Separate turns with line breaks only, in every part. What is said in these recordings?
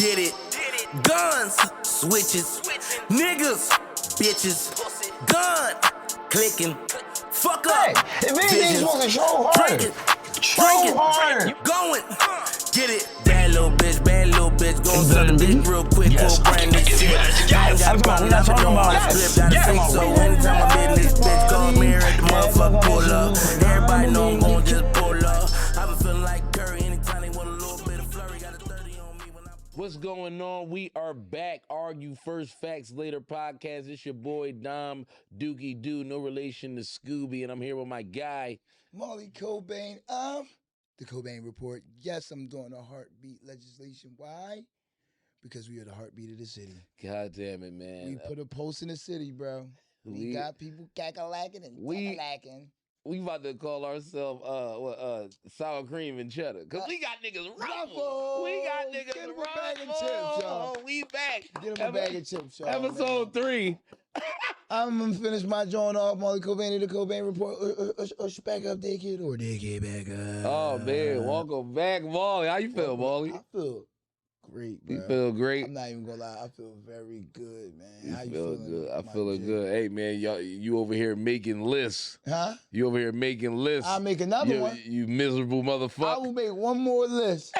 Get it. Guns, switches, niggas, bitches, gun, clicking, fuck up.
Hey, if anything's supposed to show harder.
Show harder. Going, get it. Bad little bitch, gon' suck a dick real quick,
Yes.
go brand new shit. I ain't got a problem, not talking about this. Got a fix, so anytime I been this bitch, call me at the motherfucker pull up. Everybody know I'm gon' just pull up. I've been feeling like Curry anytime they want a little bit of flurry. Got a 30 on me when I...
What's going on? We are back. Argue First, Facts Later podcast. It's your boy Dom Dookie Doo, no relation to Scooby, and I'm here with my guy,
Molly Cobain the Cobain Report. Yes, I'm doing a heartbeat legislation. Why? Because we are the heartbeat of the city.
God damn it, man.
We put a pulse in the city, bro. We got people cackalaacking and cackalaacking.
We about to call ourselves sour cream and cheddar. Because we got niggas ruffled. We got niggas
Get 'em a bag of
ruffled.
chips, y'all.
We back.
Get him a bag of chips, y'all.
Episode 3.
I'm going to finish my joint off. Molly Cobain the Cobain Report. Back up, dickhead, or dickhead back up.
Oh, man. Welcome back, Molly. How you feel, Molly?
I feel great, bro.
You feel great?
I'm not even going to lie. I feel very good, man. How you
feel
feeling?
good. I'm feeling good. Hey, man, you over here making lists.
Huh?
You over here making lists.
I'll make another one.
You miserable motherfucker.
I will make one more list.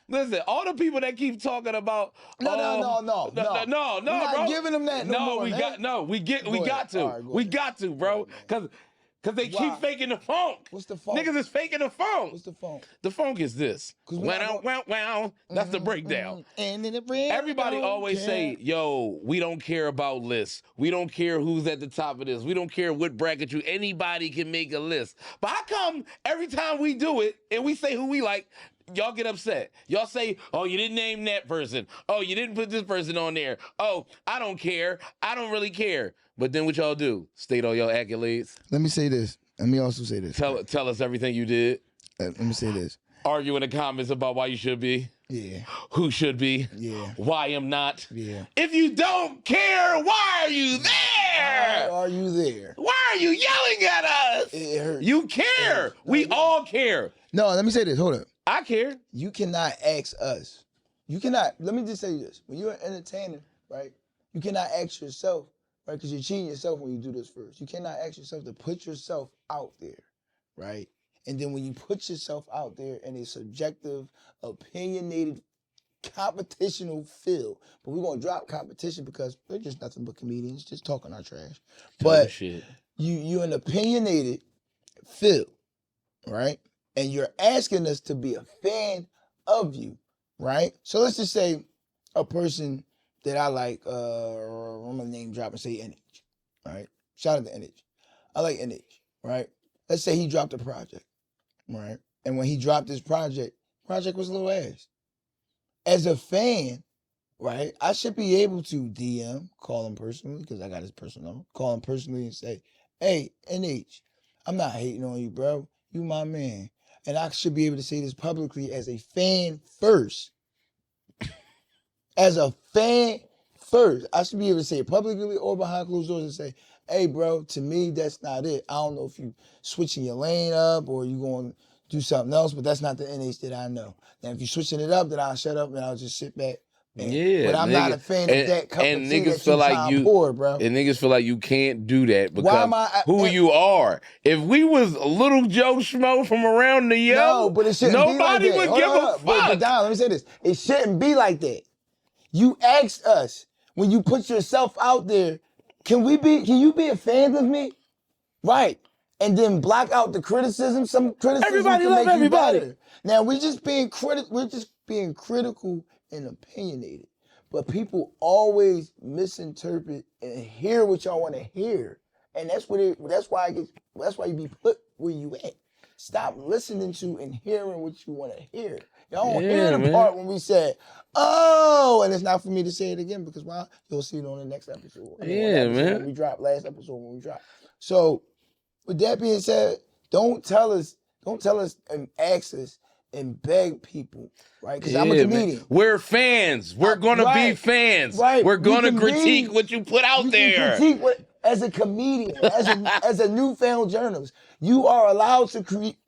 Listen, all the people that keep talking about
No,
bro.
We're not giving them that no more, man.
We got to, bro. Cause they keep faking the funk.
What's the funk?
Niggas is faking the funk.
What's the funk?
The funk is this. Wow. That's the breakdown.
And then the break.
Everybody always say, yo, we don't care about lists. We don't care who's at the top of this. We don't care what bracket anybody can make a list. But how come every time we do it and we say who we like, y'all get upset? Y'all say, oh, you didn't name that person. Oh, you didn't put this person on there. Oh, I don't care. I don't really care. But then what y'all do? State all your accolades.
Let me say this. Let me also say this.
Tell us everything you did.
Let me say this.
Argue in the comments about why you should be.
Yeah.
Who should be.
Yeah.
Why I'm not.
Yeah.
If you don't care, why are you there?
Why are you there?
Why are you yelling at us?
It hurts.
You care. We all care.
No, let me say this. Hold up.
I care.
You cannot ask us. You cannot. Let me just say this. When you're an entertainer, right, you cannot ask yourself, right, because you're cheating yourself when you do this first. You cannot ask yourself to put yourself out there, right? And then when you put yourself out there in a subjective, opinionated, competitional field, but we're going to drop competition because we're just nothing but comedians, just talking our trash. But you're an opinionated field, right? And you're asking us to be a fan of you, right? So let's just say a person that I like, I'm gonna name drop and say NH, right? Shout out to NH. I like NH, right? Let's say he dropped a project, right? And when he dropped his project was a little ass. As a fan, right, I should be able to DM, call him personally, because I got his personal number, call him personally and say, hey, NH, I'm not hating on you, bro. You my man. And I should be able to say this publicly as a fan first. As a fan first. I should be able to say it publicly or behind closed doors and say, hey, bro, to me, that's not it. I don't know if you switching your lane up or you going to do something else, but that's not the NH that I know. Now, if you're switching it up, then I'll shut up and I'll just sit back. But I'm not a fan of that cup of tea
niggas feel like you
pour, bro.
And niggas feel like you can't do that because who you are. If we was a little Joe Schmo from around the
no, but it shouldn't
nobody
be like that.
would give a fuck.
But Don, let me say this. It shouldn't be like that. You asked us when you put yourself out there, can you be a fan of me? Right. And then block out the criticism. Some criticism
Everybody
can
love
make
everybody.
You better. Now we're just being critical and opinionated. But people always misinterpret and hear what y'all want to hear. And that's why you be put where you at. Stop listening to and hearing what you want to hear. Y'all don't hear the part when we said, oh, and it's not for me to say it again because you'll see it on the next episode.
Man.
When we drop, last episode when we drop. So with that being said, don't tell us and ask us and beg people, right? Because I'm a comedian.
Man. We're fans. We're going to be fans.
Right.
We're going to critique what you put out there.
as a comedian, as a newfound journalist, you are allowed to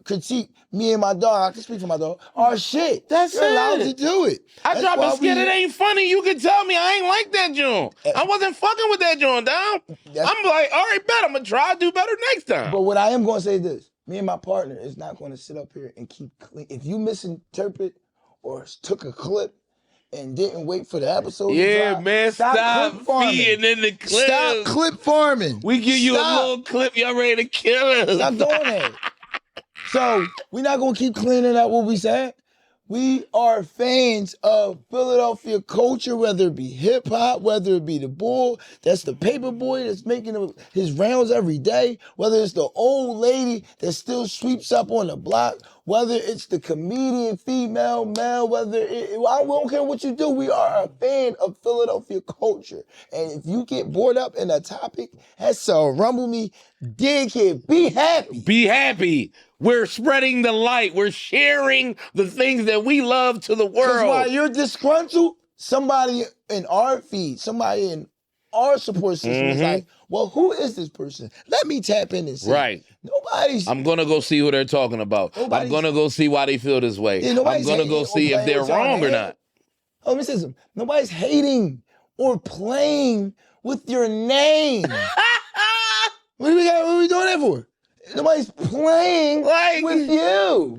critique me and my dog. I can speak for my dog. Our shit. You're allowed to do it.
I drop a skit. It ain't funny. You can tell me I ain't like that joint. I wasn't fucking with that joint, down. I'm like, all right, bet I'm gonna try to do better next time.
But what I am gonna say is this: me and my partner is not gonna sit up here and keep clean. If you misinterpret or took a clip and didn't wait for the episode to drop,
man, stop feeding in the clip.
Stop clip farming.
We give you a little clip, y'all ready to kill us.
Stop doing that. So we're not gonna keep cleaning up what we said. We are fans of Philadelphia culture, whether it be hip hop, whether it be the bull, that's the paper boy that's making his rounds every day, whether it's the old lady that still sweeps up on the block, whether it's the comedian, female, male, we don't care what you do. We are a fan of Philadelphia culture. And if you get bored up in a topic, that's a rumble me, dickhead. Be happy.
Be happy. We're spreading the light. We're sharing the things that we love to the world.
Because while you're disgruntled, somebody in our feed, somebody in our support system is like, well, who is this person? Let me tap in and see.
Right. I'm going to go see who they're talking about. I'm going to go see why they feel this way. I'm going to go see if they're wrong or not.
Oh, let me say something. Nobody's hating or playing with your name. What are we doing that for? Nobody's playing with you.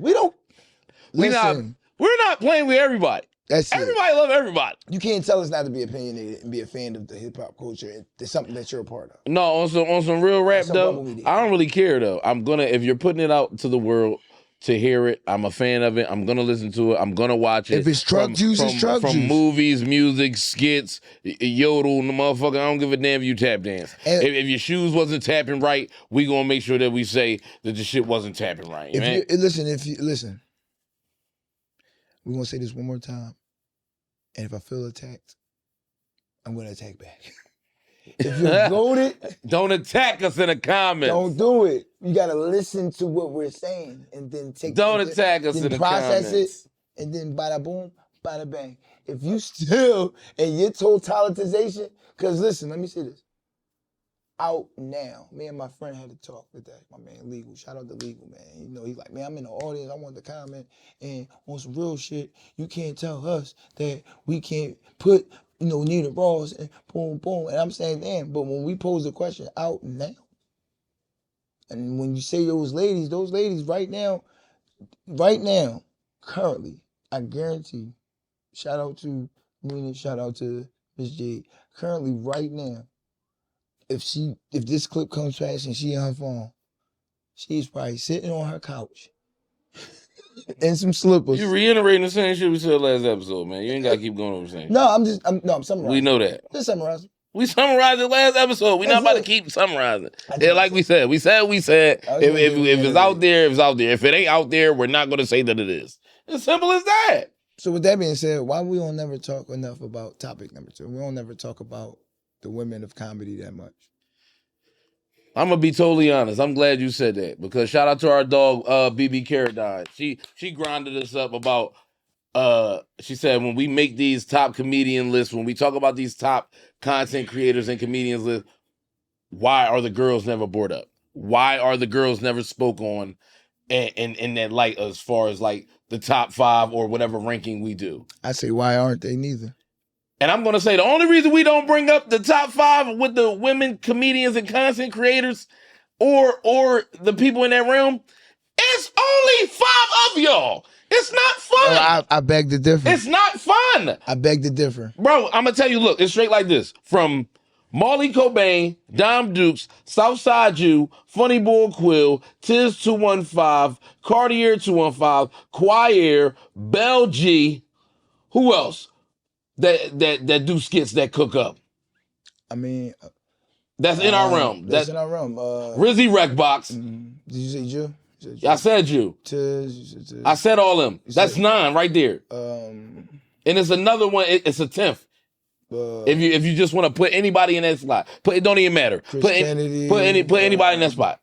We're not playing with everybody.
That's
everybody love everybody.
You can't tell us not to be opinionated and be a fan of the hip hop culture. It's something that you're a part of.
No, on some real rap though, I don't really care though. If you're putting it out to the world to hear it, I'm a fan of it. I'm gonna listen to it. I'm gonna watch it.
If it's truck juice, it's truck juice.
From movies, music, skits, yodel, the motherfucker. I don't give a damn if you tap dance. If your shoes wasn't tapping right, we gonna make sure that we say that the shit wasn't tapping right.
Listen, we're gonna say this one more time. And if I feel attacked, I'm gonna attack back. If you're goated,
don't attack us in the comments.
Don't do it. You gotta listen to what we're saying and then
attack us in the comments.
Process it, and then bada boom, bada bang. If you still in your totalitization, because listen, let me say this. Out now, me and my friend had to talk today. My man Legal, shout out to Legal, man. You know, he's like, man, I'm in the audience. I want to comment, and on some real shit, you can't tell us that we can't put, Nina Ross and boom, boom. And I'm saying, damn, but when we pose the question out now, and when you say those ladies right now, currently, I guarantee, shout out to Nina, shout out to Miss Jade, currently right now, if this clip comes past and she on her phone, she's probably sitting on her couch in some slippers.
You reiterating the same shit we said last episode, man. You ain't gotta keep going over the same.
No, I'm summarizing.
We know that.
Just summarizing.
We summarized it last episode. We're not about to keep summarizing. Yeah, like we said. We said. If it's out there, it's out there. If it ain't out there, we're not gonna say that it is. As simple as that.
So with that being said, why we don't never talk enough about topic number 2? We don't never talk about the women of comedy that much.
I'm gonna be totally honest. I'm glad you said that because shout out to our dog BB Caradine. She grinded us up about she said when we make these top comedian lists, when we talk about these top content creators and comedians lists, why are the girls never brought up? Why are the girls never spoke on in that light as far as like the top 5 or whatever ranking we do?
I say why aren't they neither?
And I'm going to say the only reason we don't bring up the top 5 with the women comedians and content creators or the people in that realm, it's only 5 of y'all. It's not fun.
No, I beg to differ.
It's not fun.
I beg to differ.
Bro, I'm going to tell you, look, it's straight like this. From Marley Cobain, Dom Dukes, Southside Jew, Funny Boy Quill, Tiz 215, Cartier 215, Choir, Bell G, who else? That do skits that cook up.
I mean,
that's in our realm.
That's in our realm.
Rizzy Wreckbox.
Did you say Jew?
I said Jew. I said all them. That's 9 right there. And it's another one. It's a 10th. If you just want to put anybody in that slot, it don't even matter. Put anybody in that spot.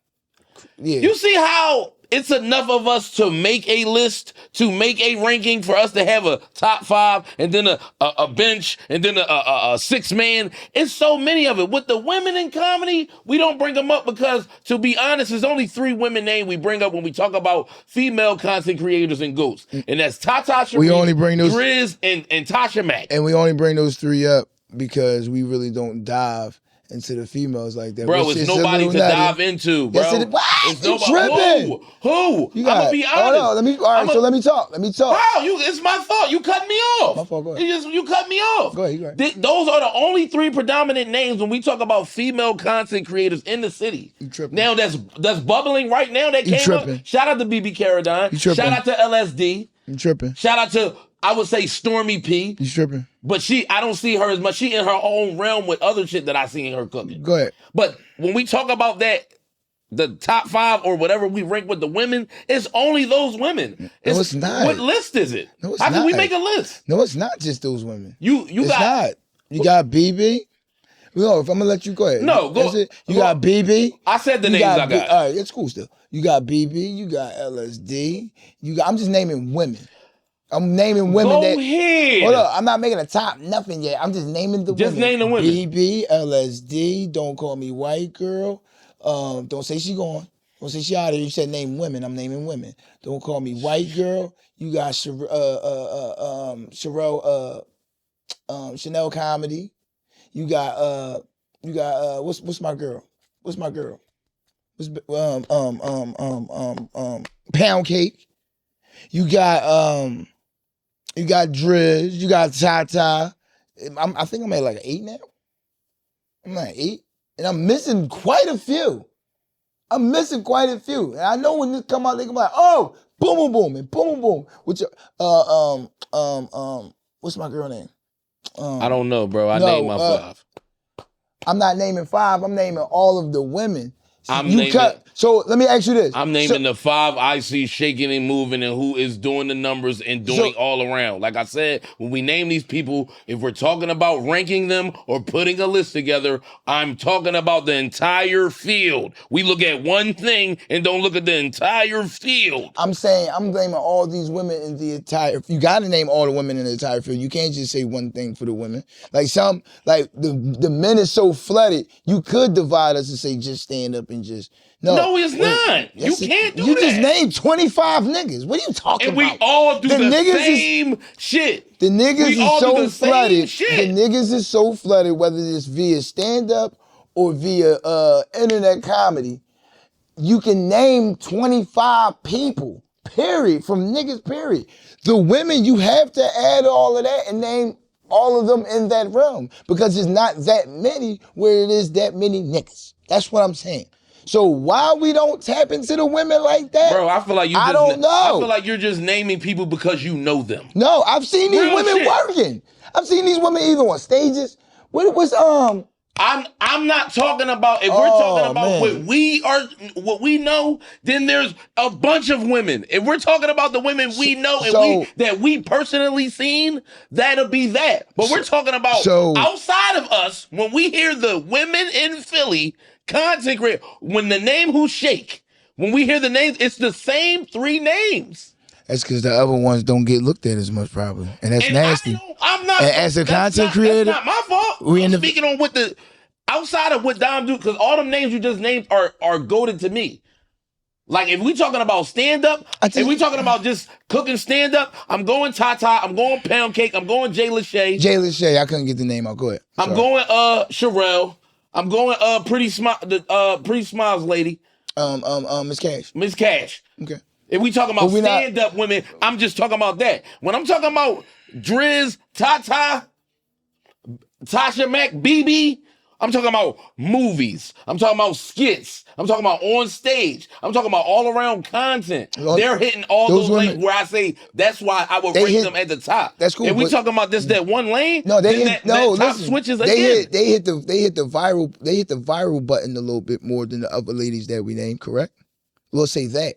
Yeah.
You see how it's enough of us to make a list, to make a ranking, for us to have a top 5 and then a bench and then a 6-man. It's so many of it. With the women in comedy, we don't bring them up because, to be honest, there's only 3 women names we bring up when we talk about female content creators and GOATs. And that's Tata Sharice,
We only bring those,
Driz, and Tasha Mack.
And we only bring those 3 up because we really don't dive into the females like that.
Bro, it's nobody to dive into, bro.
Yes, what?
It's
You
nobody.
tripping?
Who?
You
I'm
got
gonna be honest.
Hold on, all right, so let me talk.
How? It's my fault. You cut me off.
My fault, go ahead.
You cut me off.
Go ahead.
Those are the only 3 predominant names when we talk about female content creators in the city.
You tripping.
Now that's bubbling right now. That came up. Shout out to BB Caradine.
You tripping.
Shout out to LSD.
You tripping.
Shout out to, I would say, Stormy P.
You tripping.
But I don't see her as much. She in her own realm with other shit that I seen her cooking.
Go ahead.
But when we talk about that, the top 5 or whatever we rank with the women, it's only those women.
No, it's not.
What list is it?
No, it's
How
not.
can we make a list?
No, it's not just those women.
It's
not. You got BB. No, if I'm gonna let you go ahead.
No, go.
You got BB.
I said the names I got.
All right, it's cool still. You got BB. You got LSD. I'm just naming women. I'm naming women.
Go ahead.
Hold up, I'm not making a top nothing yet. I'm just naming the women.
Just name the women.
BB, LSD. Don't call me white girl. Don't say she gone. Don't say she out of here. You said name women. I'm naming women. Don't call me white girl. You got Chanel Comedy. You got what's my girl? What's my girl? Pound Cake. You got Driz. You got Tata. I think I'm at like 8 now. I'm at 8, and I'm missing quite a few. And I know when this come out, they gonna be like, oh, boom, boom, boom, and boom, boom, boom. Which what's my girl name?
I don't know, bro. I named my 5.
I'm not naming 5. I'm naming all of the women.
So
let me ask you this.
I'm naming the 5 I see shaking and moving and who is doing the numbers and doing all around. Like I said, when we name these people, if we're talking about ranking them or putting a list together, I'm talking about the entire field. We look at one thing and don't look at the entire field.
I'm saying I'm naming all these women in the entire. You got to name all the women in the entire field. You can't just say one thing for the women. Like the men is so flooded. You could divide us and say just stand up and just.
No, it's not. You can't do that.
You just named 25 niggas. What are you talking about?
And we all do the same shit.
The niggas is so flooded. The niggas is so flooded, whether it's via stand-up or via internet comedy. You can name 25 people, period, from niggas, period. The women, you have to add all of that and name all of them in that realm because it's not that many where it is that many niggas. That's what I'm saying. So why we don't tap into the women like that?
Bro, I feel like
I don't know.
I feel like you're just naming people because you know them.
No, I've seen these women working. I've seen these women either on stages.
I'm not talking about, if we're talking about what we know, then there's a bunch of women. If we're talking about the women we know and that we personally seen, that'll be that. But we're talking about outside of us, when we hear the women in Philly content creator, when the name who shake, when we hear the names, it's the same 3 names.
That's because the other ones don't get looked at as much, probably, and that's nasty.
I'm not.
And as a content creator,
that's not my fault. I'm speaking on what the outside of what Dom do, because all them names you just named are goated to me. Like if we talking about stand up, if we talking about just cooking stand up, I'm going Tata, I'm going Pound Cake, I'm going Jay Lachey.
I couldn't get the name out. Go ahead.
I'm going Sherelle. I'm going Pretty Smiles lady. Miss Cash.
Okay.
If we talking about stand-up women, I'm just talking about that. When I'm talking about Driz, Tata, Tasha Mack, BB, I'm talking about movies. I'm talking about skits. I'm talking about on stage. I'm talking about all around content. They're hitting all those lanes where I say that's why I would rank them at the top.
That's cool.
If we talking about that one lane,
no, that top
switches again.
They hit the viral button a little bit more than the other ladies that we named, correct? We'll say that.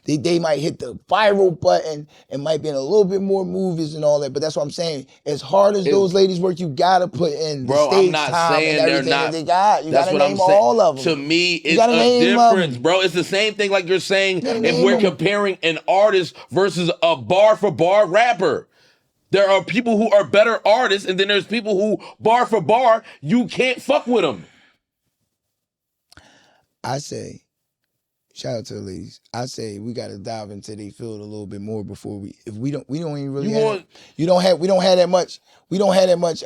They might hit the viral button and might be in a little bit more movies and all that. But that's what I'm saying. As hard as those ladies work, you gotta put in the stage
I'm not
time
saying
and
they're
everything
not.
that they got. You
That's
gotta
what
name
I'm saying.
all of them.
To me, it's
gotta
a
name
difference,
them.
bro. It's the same thing like you're saying
gotta
if
name
we're
them.
comparing an artist versus a bar for bar rapper. There are people who are better artists, and then there's people who, bar for bar, you can't fuck with them.
I say, shout out to the ladies. I say we gotta dive into their field a little bit more before we don't even really we don't have that much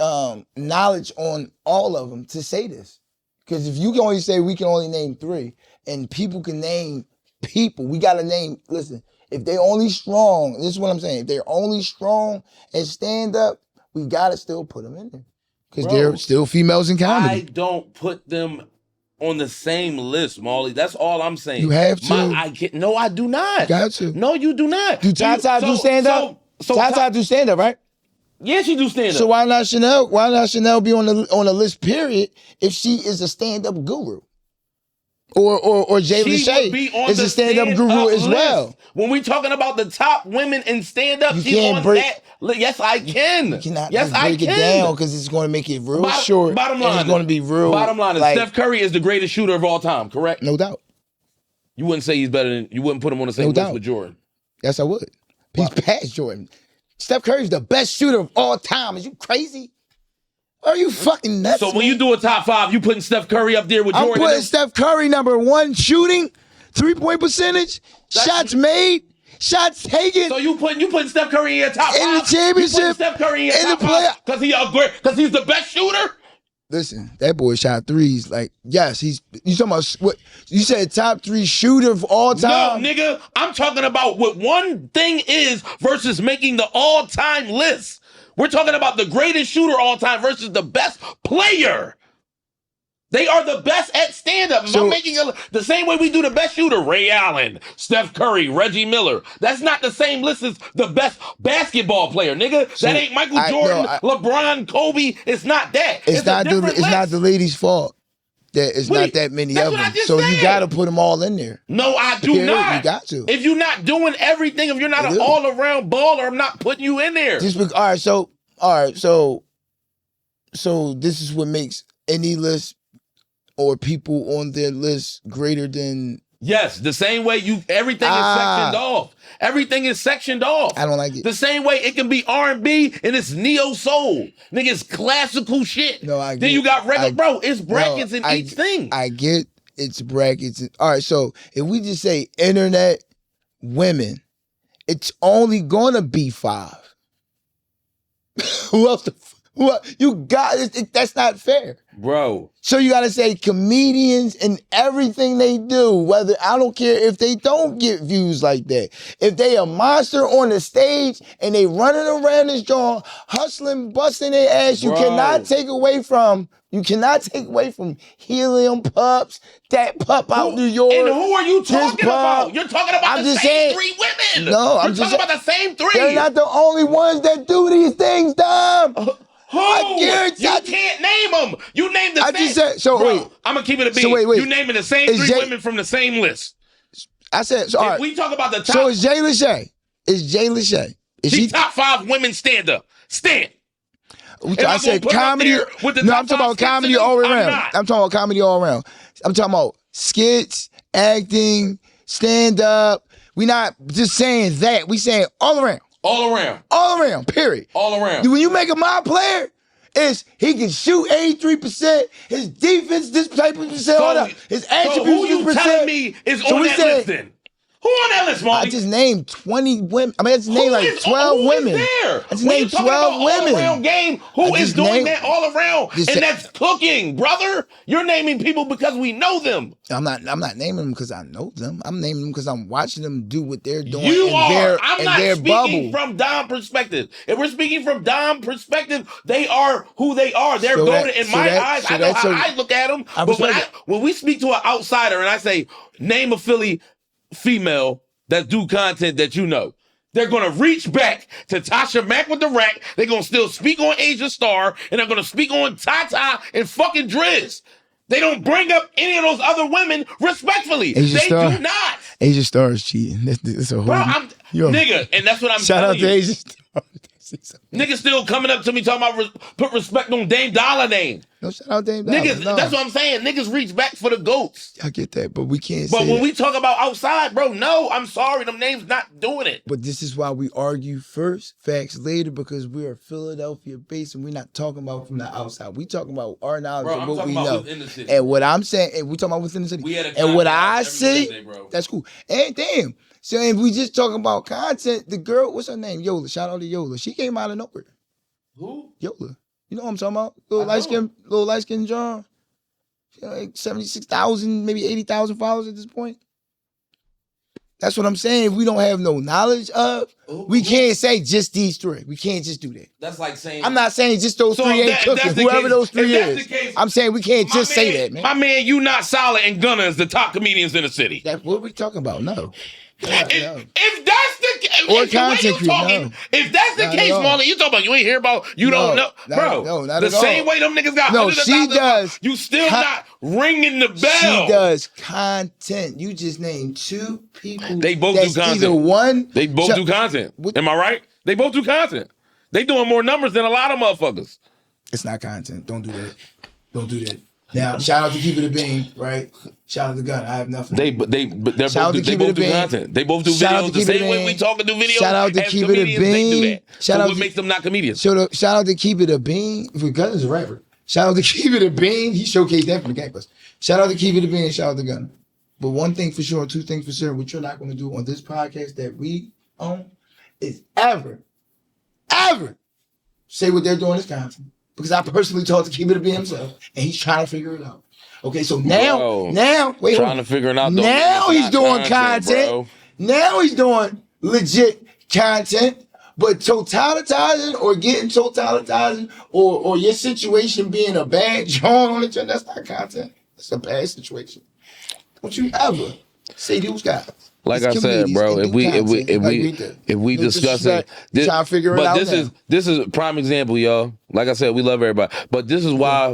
knowledge on all of them to say this. Because if you can only say we can only name 3 and people can name people, we gotta name, listen, if they only strong, this is what I'm saying, if they're only strong and stand up, we gotta still put them in there. Because they're still females in comedy.
I don't put them on the same list, Molly. That's all I'm saying.
You have to.
No, I do not.
You got to.
No, you do not.
Do Tata do stand up? Tata do stand up, right?
Yeah, she do stand up.
So why not Chanel? Why not Chanel be on the list? Period. If she is a stand up guru, or Jay Lachey is a stand up guru as well.
When we talking about the top women in stand up, she's on that. Yes, I can.
You cannot
yes,
break
I
it
can.
down because it's going to make it real short.
Bottom line,
it's going to be real.
Bottom line is
like,
Steph Curry is the greatest shooter of all time. Correct?
No doubt.
You wouldn't say he's better than. You wouldn't put him on the same list with Jordan.
Yes, I would. He's past Jordan. Steph Curry's the best shooter of all time. Is you crazy? Are you fucking nuts?
So when you do a top 5, you putting Steph Curry up there with Jordan?
I'm putting Steph Curry number 1 shooting, 3-point percentage, shots made, shots taken.
So you putting Steph Curry in your top 5?
In the championship.
You Steph Curry in your top
the playoff.
Because he's the best shooter?
Listen, that boy shot threes. Like, yes, you talking about what you said, top 3 shooter of all time?
No, nigga, I'm talking about what one thing is versus making the all-time list. We're talking about the greatest shooter all time versus the best player. They are the best at stand-up. If I'm making the same way we do the best shooter, Ray Allen, Steph Curry, Reggie Miller. That's not the same list as the best basketball player, nigga. That ain't Michael Jordan, LeBron, Kobe. It's not that. It's not
the ladies' fault. It's not that many of them. So you got to put them all in there.
No, I do not.
You got to.
If you're not doing everything, if you're not an all-around baller, I'm not putting you in there.
All right, so this is what makes any list or people on their list greater than...
Yes, the same way everything is sectioned off. Everything is sectioned off.
I don't like it.
The same way it can be R&B and it's neo-soul. Nigga, it's classical shit.
No, I get
Then you got regular... it's brackets in each thing.
I get it's brackets. All right, so if we just say internet women, it's only gonna be 5. Who else? You got it. That's not fair,
bro.
So you got to say comedians and everything they do. Whether I don't care if they don't get views like that. If they a monster on the stage and they running around this joint, hustling, busting their ass, you cannot take away from. You cannot take away from Helium Pups, that pup out New York.
And who are you talking about? You're talking about the same 3 women.
No,
I'm talking about the same 3.
They're not the only ones that do these things, Dom.
Who? You can't name them. You named the same.
I just said, so
bro,
wait.
I'm going to keep it a beat.
So wait.
You naming the same 3 women from the same list.
I said, so all right.
We talk about the top.
So it's Jay Lachey. Is
she top 5 women stand up. Stand.
I said comedy. No, I'm talking about comedy all around. I'm talking about comedy all around. I'm talking about skits, acting, stand up. We not just saying that. We saying all around.
All around.
All around, period.
All around.
When you make a my player, he can shoot 83%, his defense this type of percent, his attributes. So
who you telling me is on that list then? Who on that list, Marty?
I just named 20 women. I mean, I just named like 12 women.
There?
I just named 12 women.
All-around game, who is doing that all around? And that's cooking, brother. You're naming people because we know them.
I'm not naming them because I know them. I'm naming them because I'm watching them do what they're doing
I'm not speaking from Dom perspective. If we're speaking from Dom perspective, they are who they are. They're golden in my eyes. I know how I look at them. But when we speak to an outsider and I say, name a Philly female that do content that you know, they're gonna reach back to Tasha Mack with the rack. They're gonna still speak on Asia Star, and they're gonna speak on Tata and fucking Driz. They don't bring up any of those other women respectfully.
Asia
They
Star.
do not.
Asia Star is cheating. That's a whole.
Bro, nigga, and that's what I'm
shout out
telling
to
you.
Asia Star.
Niggas still coming up to me talking about put respect on Dame Dollar name.
No, shout out Dame Dollar.
Niggas,
no.
that's what I'm saying. Niggas reach back for the GOATs.
I get that, but we can't
But
say
when
that.
we talk about outside, bro, no, I'm sorry. Them names not doing it.
But this is why we argue first, facts later, because we are Philadelphia based and we're not talking about from the outside. We talking about our knowledge
Bro,
of
I'm
what
talking
we
about
know.
within the city.
And what I'm saying, and we talking about within the city.
We had a
and what
podcast
I
every
see,
Wednesday, bro.
that's cool. And damn, so if we just talking about content, the girl, what's her name? Yola. Shout out to Yola. She came out of nowhere.
Who?
Yola. You know what I'm talking about? Little light skin John. She got like 76,000, maybe 80,000 followers at this point. That's what I'm saying. If we don't have no knowledge of, we can't say just these three. We can't just do that.
That's like saying.
I'm not saying just those
So
three
if
ain't cooking.
that's the
Whoever
case-
those three
if that's
is.
the case,
I'm saying we can't just say that, man.
My man, You Not Solid and Gunna is the top comedians in the city.
That's what we talking about. No.
If that's the case,
Or
if the way
content
you
creator,
talking,
no.
if that's the
Not
case,
at all.
Marlon, you talking about you ain't hear about you don't know, bro.
No, not
the
at all.
same way them niggas got
No,
hundreds of
she
thousands of
does.
followers, you still not ringing the bell.
She does content. You just named two people.
They both do
that's
content.
Either one.
They both do content. Am I right? They both do content. They doing more numbers than a lot of motherfuckers.
It's not content. Don't do that. Don't do that. Now, shout out to Keep It a Bean, right? Shout out to Gun. I have nothing.
They're
Shout
both
out to
do
Keep It a Bean.
content. They both do
Shout out
videos
to
the
Keep It a
same way
Bean.
we talking do videos.
Shout out to
as
Keep It a
comedians, they do
Bean.
that.
Shout
So
out
what
to-
makes them not comedians?
Shout out to Keep It a Bean. If Gun is a rapper. Shout out to Keep It a Bean. He showcased that for the campus. Shout out to Keep It a Bean. Shout out to Gun. But one thing for sure, two things for sure, what you're not going to do on this podcast that we own is ever say what they're doing is content. Because I personally talked to Keep It a Bean himself, and he's trying to figure it out. Okay, so now, wait,
trying to figure it out. Though,
now he's
not
doing content.
bro.
Now he's doing legit content. But totalitizing or getting totalitizing or your situation being a bad joint on the channel, that's not content. That's a bad situation. Don't you ever say those guys.
Like
It's
I said,
comedians
bro,
and
if
do content.
we
No
discuss it,
disrespect. Trying to figure it out now.
this is a prime example, y'all. Like I said, we love everybody, but this is why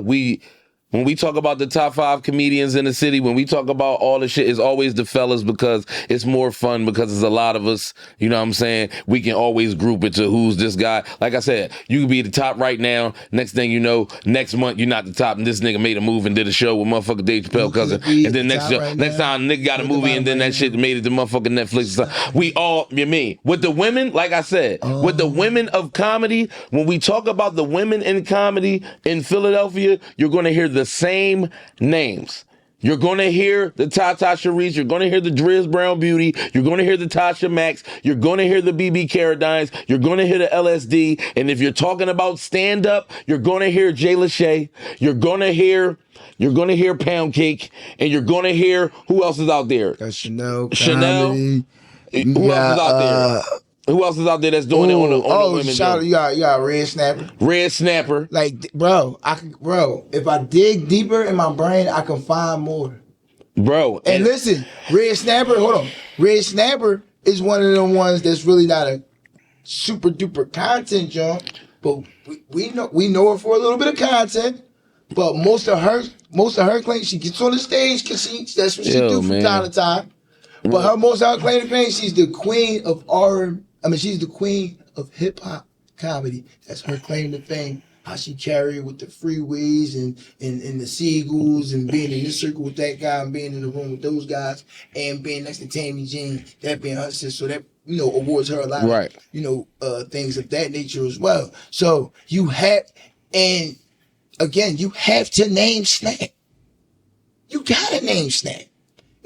when we talk about the top 5 comedians in the city, when we talk about all the shit, it's always the fellas because it's more fun because there's a lot of us, you know what I'm saying? We can always group it to who's this guy. Like I said, you can be the top right now. Next thing you know, next month you're not the top and this nigga made a move and did a show with motherfucking Dave Chappelle cousin. And then next time nigga got a movie and then that shit made it to motherfucking Netflix. We all, you mean, with the women, like I said, with the women of comedy, when we talk about the women in comedy in Philadelphia, you're going to hear the same names. You're going to hear the Tata Sharice. You're going to hear the Driz Brown Beauty. You're going to hear the Tasha Max. You're going to hear the BB Carradines. You're going to hear the LSD. And if you're talking about stand-up, you're going to hear Jay Lachey. You're going to hear Pound Cake. And you're going to hear, who else is out there?
Chanel.
Who else is out there? Who else is out there that's doing it on the women?
You got Red Snapper.
Red Snapper.
Like, bro, if I dig deeper in my brain, I can find more.
Bro.
And listen, Red Snapper, hold on. Red Snapper is one of them ones that's really not a super duper content jump, but we know her for a little bit of content. But most of her claims, she gets on the stage because that's what she do from time to time. But most of her claim to fame, she's the queen of she's the queen of hip hop comedy. That's her claim to fame. How she carried with the freeways and the Seagulls and being in this circle with that guy and being in the room with those guys and being next to Tammy Jean, that being her sister. So that, awards her a lot of, things of that nature as well. So you have to name Snap. You gotta name Snap.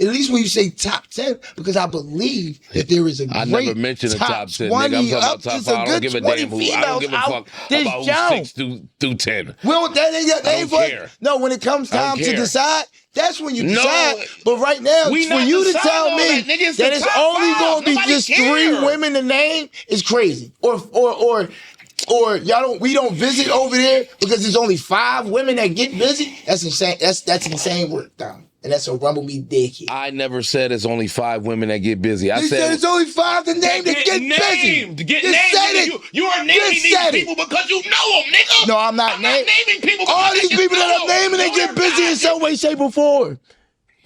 At least when you say top 10, because I believe that there is a great
I never mentioned a top 10, nigga. I'm talking about top 5. I don't give a damn who. I don't give a fuck about who's 6 through 10.
Well, I don't care. No, when it comes time to decide, that's when you decide. But right now, for you to tell me that it's only going to be just 3 women to name is crazy. Or we don't visit over there because there's only 5 women that get busy. That's insane. That's insane work, Dom. And that's a rumble me dickhead.
I never said it's only 5 women that get busy. I
You said it's only 5 to name that get busy.
Get
Just
named.
said
Nigga.
it.
You are naming
Just
these
said
people because you know them, nigga.
No, I'm not
naming people.
All
because
these
I
people
just
that
know
I'm
them.
naming, they
No,
get
they're
busy
not.
in some way, shape, or form.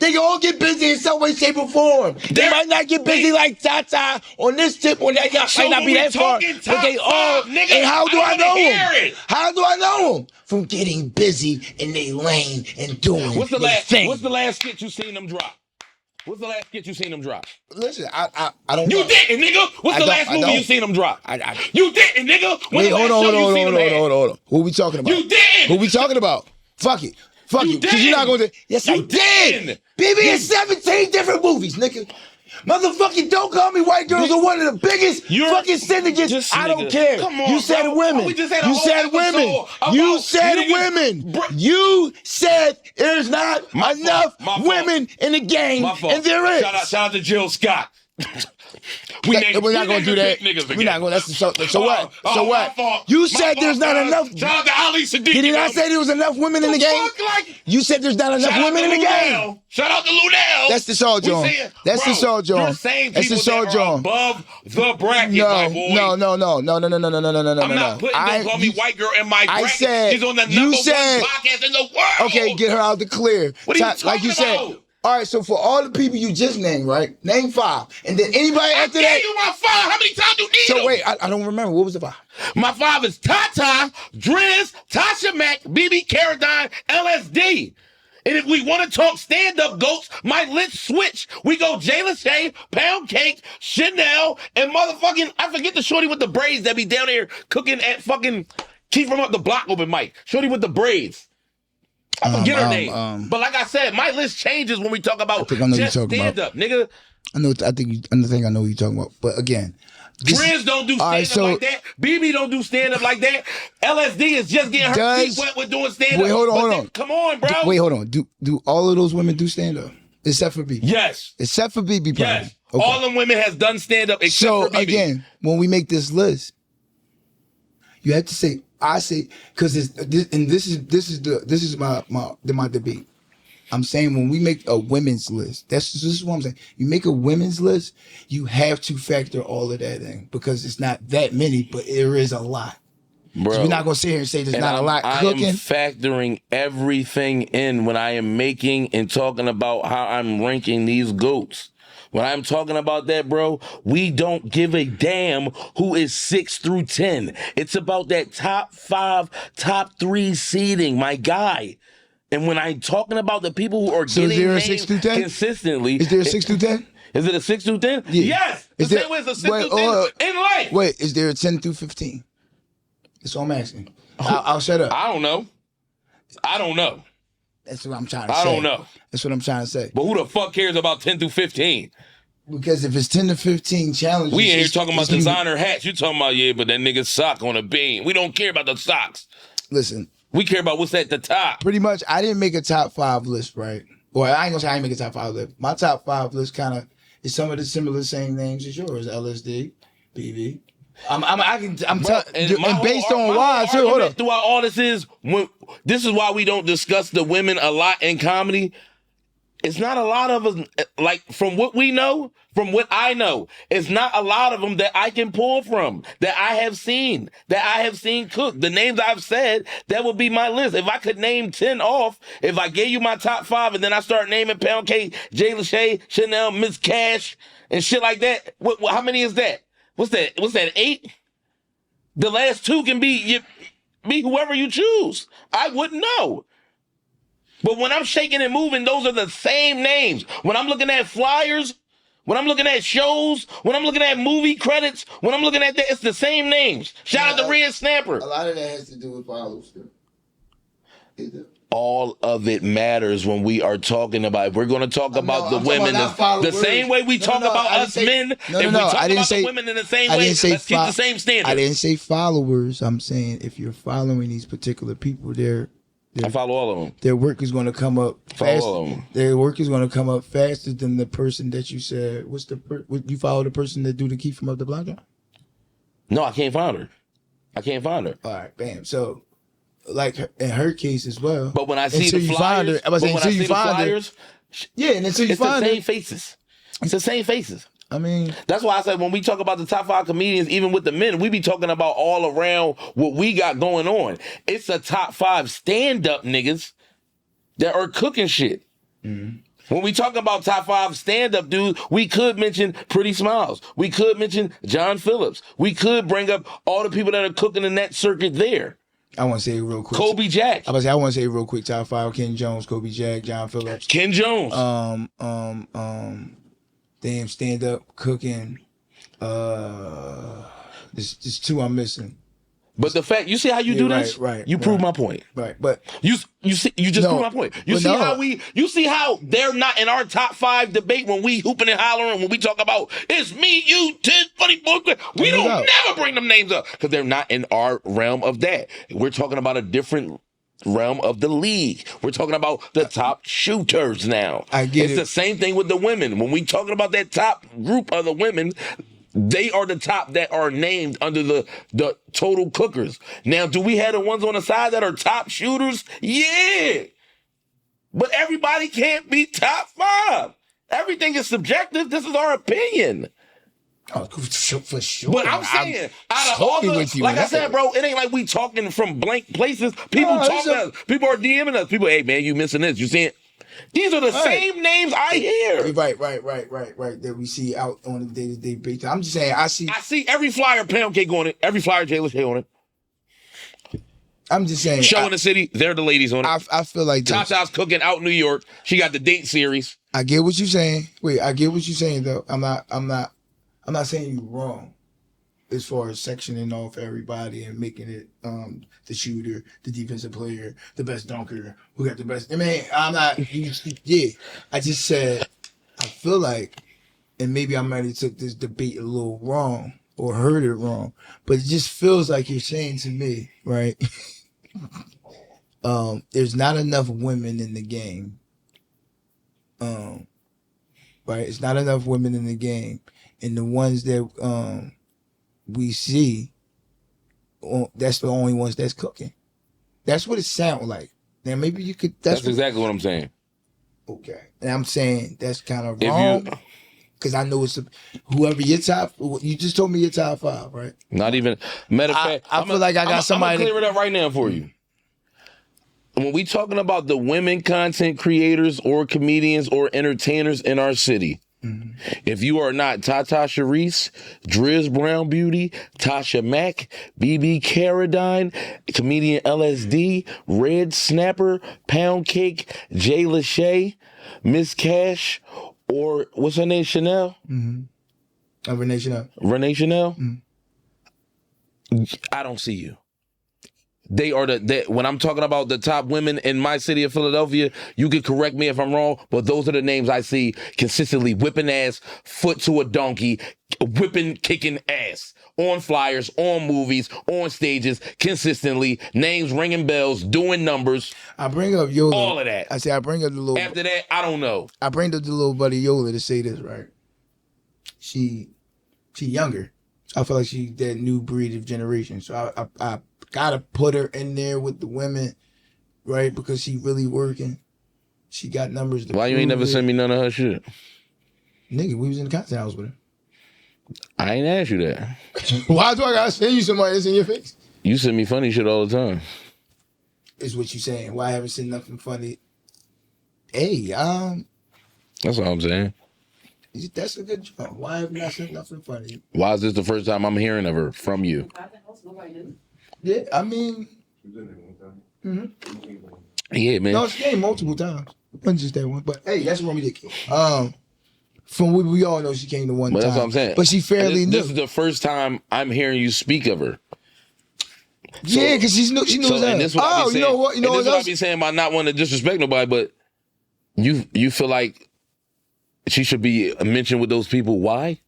They can all get busy in some way, shape, or form. They might not get busy like Tata on this tip, or that might not be that far. But they all. And how do I know them? How do I know them? From getting busy in their lane and doing
What's the
their thing.
What's the last skit you seen them drop? What's the last skit you seen them drop?
Listen, I don't know.
You didn't, nigga. What's the last movie you seen them drop? You didn't, nigga.
Wait, hold on. Who we talking about?
You didn't.
Who we talking about? Fuck it. Fuck you. Because you're not going to. Yes, I did. BB in 17 different movies, nigga. Motherfucking Don't Call Me White Girls are one of the biggest fucking syndicates. I don't care.
Come on,
you said
bro.
women.
We just had a
You
whole
said women.
episode
You
about
said
niggas-
women. You said there's not enough women in the game, and there is.
Shout out to Jill Scott.
We're not gonna do that. We're not gonna. That's the so what? So what? You said there's not enough.
Shout out to Ali Sadiq.
Did he not say there was enough women in the game? You said there's not enough women in the game.
Shout out to Lunel.
That's the Soul John. That's the Soul John.
You're saying
That's the
people
Soul
that are
John.
above the bracket, my boy.
No.
I'm not putting Don't Call Me White Girl in my bracket. She's on the number 1 podcast in the world.
Okay, get her out the clear.
What are you talking
like you said.
about?
All right, so for all the people you just named, right? Name 5, and then anybody after that.
I gave you my 5. How many times you need
So
them?
wait, I don't remember. What was the 5?
My 5 is Tata, Driz, Tasha Mack, BB Carradine, LSD. And if we want to talk stand-up goats, my list switch. We go Jay Lachey, Pound Cake, Chanel, and motherfucking, I forget the shorty with the braids that be down there cooking at fucking Keep From Up the Block open mic. Shorty with the braids. I forget her name. But like I said, my list changes when we talk about just stand-up, nigga.
I think I know what you're talking about. But again,
Driz don't do stand-up like that. BB don't do stand-up like that. LSD is just getting her feet wet with doing stand-up.
Wait, hold on.
Come on, bro.
Wait, hold on. Do all of those women do stand-up? Except for BB?
Yes.
Except for BB, probably?
Yes.
Okay.
All them women has done stand-up except for BB.
So, again, when we make this list, you have to say, I say, because this is my debate. I'm saying when we make a women's list, this is what I'm saying. You make a women's list, you have to factor all of that in because it's not that many, but there is a lot.
Bro,
so we're not gonna sit here and say there's not a lot cooking.
I am factoring everything in when I am making and talking about how I'm ranking these goats. When I'm talking about that, bro, we don't give a damn who is 6 through 10. It's about that top 5, top 3 seeding, my guy. And when I'm talking about the people who are getting named consistently.
Is there a 6 through 10?
Is it a 6 through 10?
Yeah.
Yes. The same way it's a 6 through 10 in life.
Wait, is there a 10 through 15? That's all I'm asking. I'll shut up.
I don't know.
That's what I'm trying to say.
I don't know.
That's what I'm trying to say.
But who the fuck cares about 10 through 15?
Because if it's 10 to 15 challenges...
We ain't here talking about designer hats. You talking about, but that nigga's sock on a beam. We don't care about the socks.
Listen.
We care about what's at the top.
Pretty much, I didn't make a top 5 list, right? Well, I ain't gonna say I didn't make a top 5 list. My top 5 list kind of is some of the similar same names as yours. LSD, BB. And based on why, too. Hold up.
Throughout all this is why we don't discuss the women a lot in comedy. It's not a lot of us, like, from what we know, from what I know, it's not a lot of them that I can pull from, that I have seen cook. The names I've said, that would be my list. If I could name 10 off, if I gave you my top 5 and then I start naming Pound Cake, Jay Lachey, Chanel, Miss Cash, and shit like that, how many is that? What's that, 8? The last 2 can be whoever you choose. I wouldn't know. But when I'm shaking and moving, those are the same names. When I'm looking at flyers, when I'm looking at shows, when I'm looking at movie credits, when I'm looking at that, it's the same names. Shout out to Red Snapper.
A lot of that has to do with followers, too.
All of it matters when we are talking about, if we're going to talk about the women, the same way we talk about us men, if we talk about the women in the same way, let's keep the same standard.
I didn't say followers. I'm saying if you're following these particular people,
I follow all of them.
Their work is going to come up faster. Their work is going to come up faster than the person that you said. You follow the person that do the Keep From Up the Block?
No, I can't find her.
All right, bam. So, like in her case as well.
But when I see the flyers,
Yeah, and until you
It's the
find
same
it,
faces. It's the same faces.
I mean,
That's why I said when we talk about the top 5 comedians, even with the men, we be talking about all around what we got going on. It's a top 5 stand-up niggas that are cooking shit. When we talk about top 5 stand-up dudes, we could mention Pretty Smiles. We could mention John Phillips. We could bring up all the people that are cooking in that circuit there.
I want to say it real quick.
Kobe Jack.
I want to say it real quick. Top 5: Ken Jones, Kobe Jack, John Phillips.
Ken Jones.
Damn, stand up cooking. There's 2 I'm missing.
But the fact, you see how you do this?
Right.
You prove my point.
Right, but
You just proved my point. You see how they're not in our top 5 debate when we hooping and hollering, when we talk about it's me, you, 10, funny boy. We don't never bring them names up because they're not in our realm of that. We're talking about a different realm of the league. We're talking about the top shooters now.
I get
it's
it.
the same thing with the women. When we talking about that top group of the women, they are the top that are named under the total cookers. Now, do we have the ones on the side that are top shooters? Yeah. But everybody can't be top 5. Everything is subjective. This is our opinion.
Oh, for sure.
But I'm saying, out of all the, like I said, bro, it ain't like we talking from blank places. People talk to us. People are DMing us. People, hey, man, you missing this. You see it? These are the same names I hear.
Right. That we see out on the day-to-day basis. I'm just saying, I see
every flyer Pound Cake on it. Every flyer Jayla Shay on it.
I'm just saying.
Show in the city, they're the ladies on it.
I feel like this.
Tata's cooking out in New York. She got the date series.
I get what you're saying. Wait, I get what you're saying though. I'm not saying you're wrong as far as sectioning off everybody and making it the shooter, the defensive player, the best dunker, who got the best. I mean, I'm not. Yeah, I just said I feel like, and maybe I might have took this debate a little wrong or heard it wrong, but it just feels like you're saying to me, right? There's not enough women in the game. Right? It's not enough women in the game. And the ones that we see, that's the only ones that's cooking. That's what it sounds like. Now maybe you could.
That's exactly what I'm saying.
Okay, and I'm saying that's kind of wrong because I know it's whoever your top. You just told me your top 5, right?
Not even. Matter of fact,
I feel like I got somebody.
I'm gonna clear it up right now for you. When we talking about the women content creators or comedians or entertainers in our city, if you are not Tata Sharice, Driz Brown Beauty, Tasha Mack, BB Carradine, comedian LSD, Red Snapper, Pound Cake, Jay Lachey, Miss Cash, or what's her name, Chanel?
Renee Chanel.
Renee Chanel? I don't see you. They are when I'm talking about the top women in my city of Philadelphia, you can correct me if I'm wrong, but those are the names I see consistently whipping ass, foot to a donkey, whipping, kicking ass on flyers, on movies, on stages, consistently, names ringing bells, doing numbers.
I bring up Yola.
All of that.
I say I bring up the little.
After that, I don't know.
I bring up the little buddy Yola to say this, right? She younger. I feel like she's that new breed of generation. So I gotta put her in there with the women, right? Because she really working. She got numbers.
Why you ain't never send me none of her shit?
Nigga, we was in the concert house with her.
I ain't asked you that.
Why do I gotta send you somebody that's in your face?
You send me funny shit all the time.
Is what you saying. Why I haven't seen nothing funny? Hey,
that's what I'm saying.
That's a good job. Why have you not seen nothing funny?
Why is this the first time I'm hearing of her from you?
Yeah, I mean.
Yeah, man.
No, she came multiple times. It wasn't just that one. But hey, that's what we did. From what we all know, she came to one time.
That's what I'm saying.
But she fairly new.
This is the first time I'm hearing you speak of her.
Yeah, because she knows that.
And this what I be saying,
you know what? You know
and this
what
what I be saying about not wanting to disrespect nobody, but you feel like she should be mentioned with those people. Why?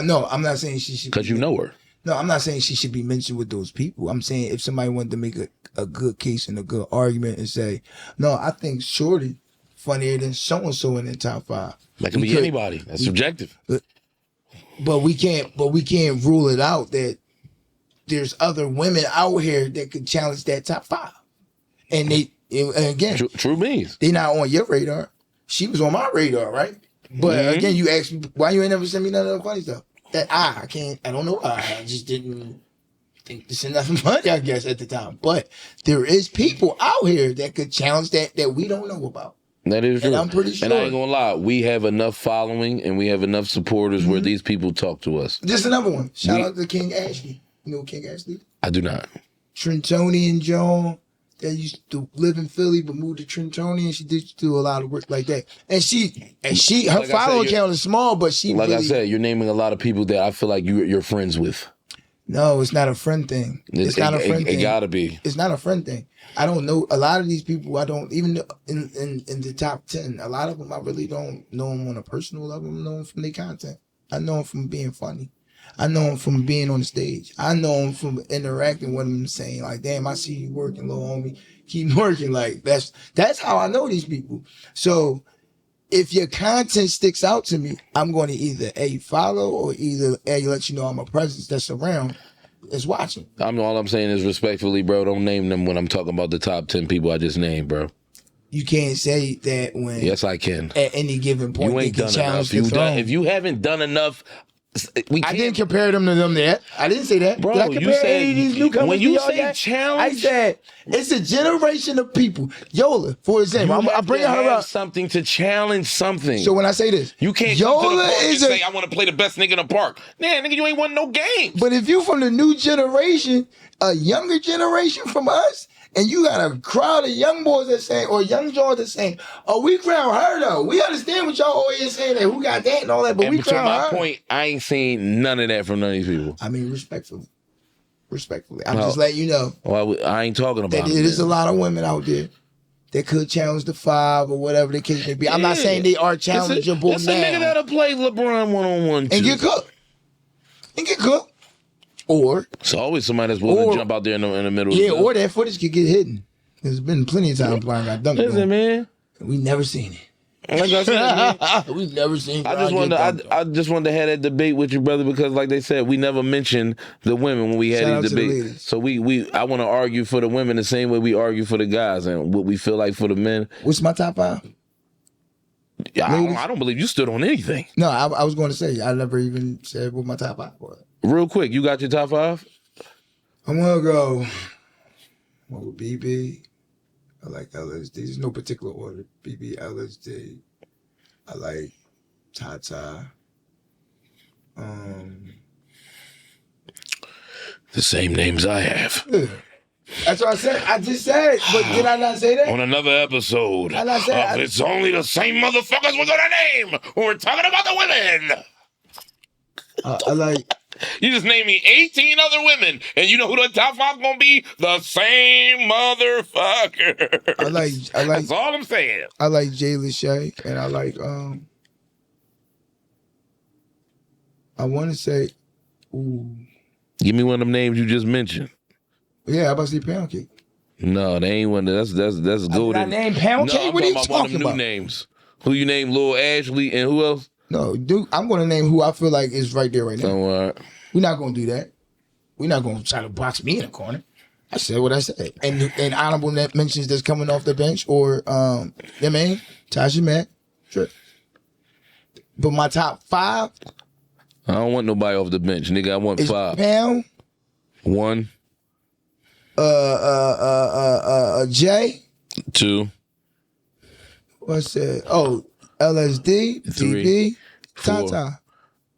No, I'm not saying she should.
Because you know her.
No, I'm not saying she should be mentioned with those people. I'm saying if somebody wanted to make a good case and a good argument and say, no, I think Shorty funnier than so-and-so in the top 5.
That can be anybody. That's subjective.
But we can't rule it out that there's other women out here that could challenge that top 5. And And again,
True means.
they not on your radar. She was on my radar, right? But again, you asked me why you ain't never sent me none of the funny stuff. That I can't. I don't know why. I just didn't think this enough money, I guess, at the time. But there is people out here that could challenge that we don't know about.
That is true.
And I'm pretty sure.
And I ain't gonna lie, we have enough following and we have enough supporters where these people talk to us.
Just another one. Shout out to King Ashley. You know King Ashley?
I do not.
Trentonian Joan that used to live in Philly but moved to Trentonian. She did do a lot of work like that. And her
Like
following count is small, but she
like
really,
I said, you're naming a lot of people that I feel like you're friends with.
No, it's not a friend thing. It's not a friend thing.
It gotta be.
It's not a friend thing. I don't know a lot of these people. I don't even in the top 10. A lot of them I really don't know them on a personal level. I know them from their content. I know them from being funny. I know them from being on the stage. I know them from interacting with them, saying like, "Damn, I see you working, little homie. Keep working." Like that's how I know these people. So if your content sticks out to me, I'm going to either follow or either let you know I'm a presence that's around. Is watching.
All I'm saying is respectfully, bro, don't name them when I'm talking about the top 10 people I just named, bro.
You can't say that when.
Yes, I can.
At any given point,
You ain't
they can
done enough.
challenge
If you haven't done enough,
I didn't compare them to them there. I didn't say that.
Bro,
Did I compare any of these newcomers
when you
to y'all
say
yet?
challenge,
I said it's a generation of people. Yola, for example, I'm bringing her up.
Something to challenge something.
So when I say this,
you can't
Yola
come to the park
is
and say, I want to play the best nigga in the park. Nah, nigga, you ain't won no games.
But if you from the new generation, a younger generation from us, and you got a crowd of young boys that saying, or young Jones that saying, "Oh, we crown her though. We understand what y'all always saying that who got that and all that, but we crown her."
To my point, I ain't seen none of that from none of these people.
I mean, respectfully, I'm just letting you know.
Well, I ain't talking about
that there's a lot of women out there that could challenge the 5 or whatever the case may be. I'm not saying they are challengeable
it's
now.
It's a nigga that'll play LeBron one-on-one too.
And get cooked. Or
it's always somebody that's willing to jump out there in the middle.
Yeah, or that footage could get hidden. There's been plenty of times Brian got dunked.
Listen, man,
we never seen it.
Like I said,
we never seen.
I just wanted to have that debate with you, brother, because like they said, we never mentioned the women when we had these debates. So I want to argue for the women the same way we argue for the guys, and what we feel like for the men.
What's my top 5?
I don't believe you stood on anything.
No, I was going to say I never even said what my top 5 was.
Real quick, you got your top 5?
I'm gonna go. What with BB? I like LSD. There's no particular order. BB, LSD. I like Tata.
The same names I have.
Yeah. That's what I said. I just said, but did I not say that?
On another episode
of
It's Only the Same Motherfuckers We're Gonna Name when we're talking about the women.
I like...
You just named me 18 other women, and you know who the top 5 gonna be? The same motherfucker.
I like.
That's all I'm saying.
I like Jay Lachey, and I like. I want to say, ooh.
Give me one of them names you just mentioned.
Yeah, how about to say Pound Cake?
No, they ain't one. That's golden.
Did I name Pound Cake? What are you talking
one of them
about?
New names. Who you named? Lil Ashley and who else?
No, dude, I'm going to name who I feel like is right there right now.
Oh,
We're not going to do that. We're not going to try to box me in a corner. I said what I said. And honorable mentions that's coming off the bench or, Tasha Mack. Sure. But my top 5.
I don't want nobody off the bench, nigga. I want 5.
Pound.
1.
Jay.
2.
What's that? Oh, LSD,
3,
DB,
4,
Tata.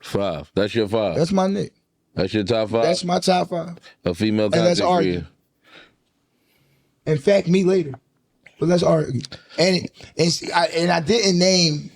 5. That's your 5.
That's my nick.
That's your top 5?
That's my top 5.
A female
and let's
content
argue.
creator.
In fact, me later. But let's argue. And I didn't name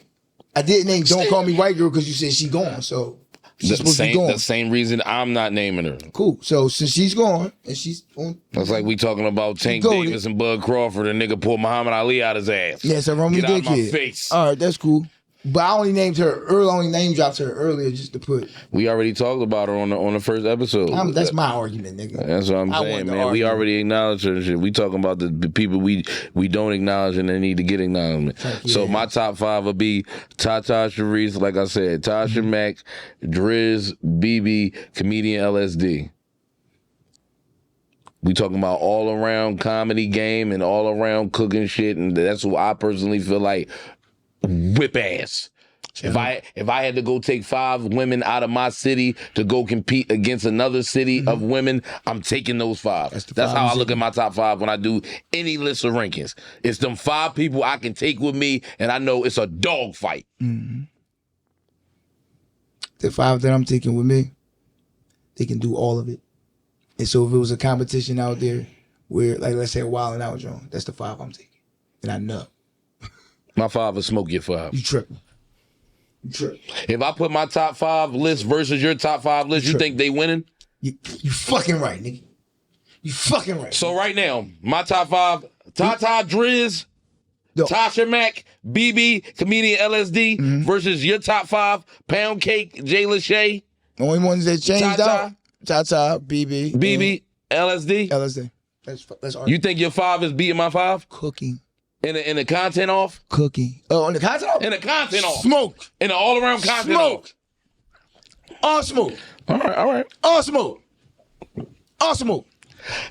Don't Call Me White Girl because you said she gone. So she's supposed to be gone.
The same reason I'm not naming her.
Cool. So since she's gone and she's on,
that's like we talking about Tank Davis and Bud Crawford and nigga pulled Muhammad Ali out his ass.
Yeah, so Roman
Get out of my
Dickhead.
face.
All right, that's cool. But I only named her early, only name dropped her earlier just to put.
We already talked about her on the first episode.
That's my argument, nigga.
That's what I'm saying, man. We already acknowledged her and shit. We talking about the people we don't acknowledge and they need to get acknowledgement. So my top 5 would be Tata Sharice, like I said, Tasha Mack, Driz, BB, comedian LSD. We talking about all around comedy game and all around cooking shit, and that's what I personally feel like whip ass. If I had to go take 5 women out of my city to go compete against another city of women, I'm taking those 5. That's how I look at my top 5 when I do any list of rankings. It's them 5 people I can take with me, and I know it's a dog fight.
The 5 that I'm taking with me, they can do all of it. And so if it was a competition out there where, like, let's say a Wild 'N Out joint, that's the 5 I'm taking. And I know.
My 5 will smoke your 5.
You tripping. You tripping.
If I put my top 5 list versus your top 5 list, you think they winning?
You fucking right, nigga. You fucking right.
So right now, my top 5, Tata Driz, Tasha Mack, BB, comedian LSD, versus your top 5, Pound Cake, Jay Lachey.
The only ones that changed out, Tata, BB,
LSD.
LSD. That's art.
You think your 5 is beating my 5?
Cooking.
In the content off?
Cooking. Oh, on the content off?
In the content off.
Smoke.
In the all around content
Smoke.
off.
All smoke.
All right.
All smoke. All smoke.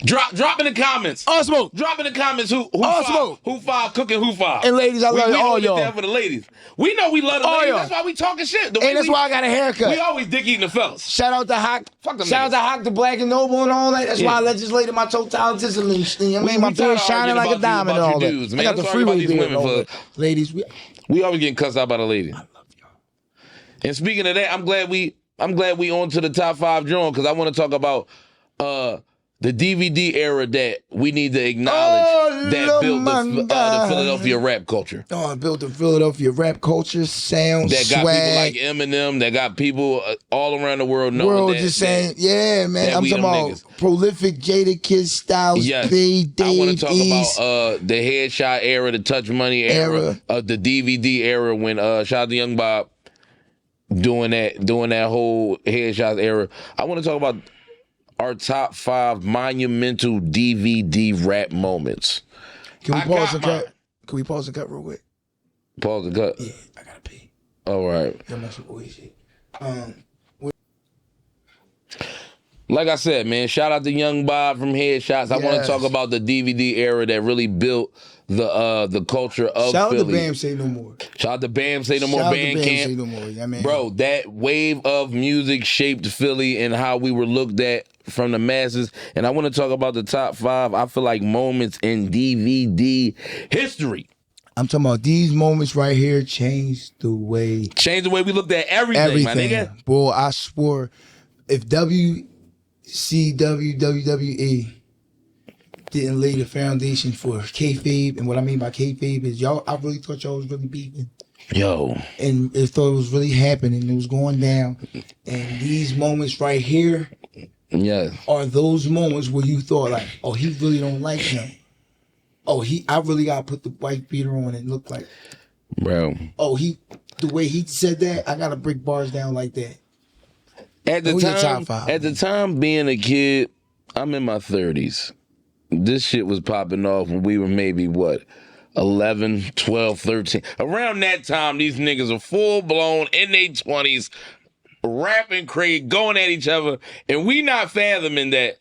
Drop in the comments.
All smoke.
Drop in the comments who
all
5,
smoke.
who 5 cooking, who 5.
And ladies, I love all y'all.
We there for the ladies. We know we love the
All
ladies.
y'all.
That's why we talking shit.
And that's why I got a haircut.
We always dick eating the fellas.
Shout out to Hawk.
Fuck them
Shout out to Hawk, the Black and Noble and all that. That's why I legislated my totality. I mean, my beard shining like a diamond and all that.
Dudes,
I
man.
got the
I'm sorry about
freeway
these
beard.
women
Ladies,
we always getting cussed out by the ladies.
I love y'all.
And speaking of that, I'm glad we on to the top 5 joint because I want to talk about the DVD era that we need to acknowledge that built the Philadelphia rap culture.
Oh, it built the Philadelphia rap culture, sound,
that got
swag.
people like Eminem, that got people all around the world knowing that.
Just saying, yeah, man. I'm
we
talking
them
about
niggas.
Prolific Jada Kiss Styles,
Yes.
P, Dave
I want to talk
East.
about the Headshot era, the Touch Money era, the DVD era when shout out to Young Bob doing that whole Headshots era. I want to talk about our top 5 monumental DVD rap moments.
Can we pause and cut? Can we pause and cut real quick?
Pause and cut?
Yeah, I gotta pee.
All right.
Yo, my boy shit.
Like I said, man, shout out to Young Bob from Headshots. I want to talk about the DVD era that really built the culture of
Shout
Philly.
out to Bam Say No More.
Shout out to Bam Say No More,
Shout out to Bam
Bandcamp.
Say No More. Yeah, man.
Bro, that wave of music shaped Philly and how we were looked at from the masses. And I want to talk about the top 5, I feel like, moments in DVD history.
I'm talking about these moments right here changed the way
we looked at everything, my nigga.
Boy, I swore, if WWE didn't lay the foundation for kayfabe, and what I mean by kayfabe is I really thought y'all was really beefing.
Yo.
And I thought it was really happening. It was going down. And these moments right here are those moments where you thought like, oh, he really don't like him. Oh, I really gotta put the white beater on and look like,
bro.
Oh, the way he said that, I gotta break bars down like that.
At the time, being a kid, I'm in my 30s. This shit was popping off when we were maybe, 11, 12, 13. Around that time, these niggas are full-blown in their 20s, rapping crazy, going at each other, and we not fathoming that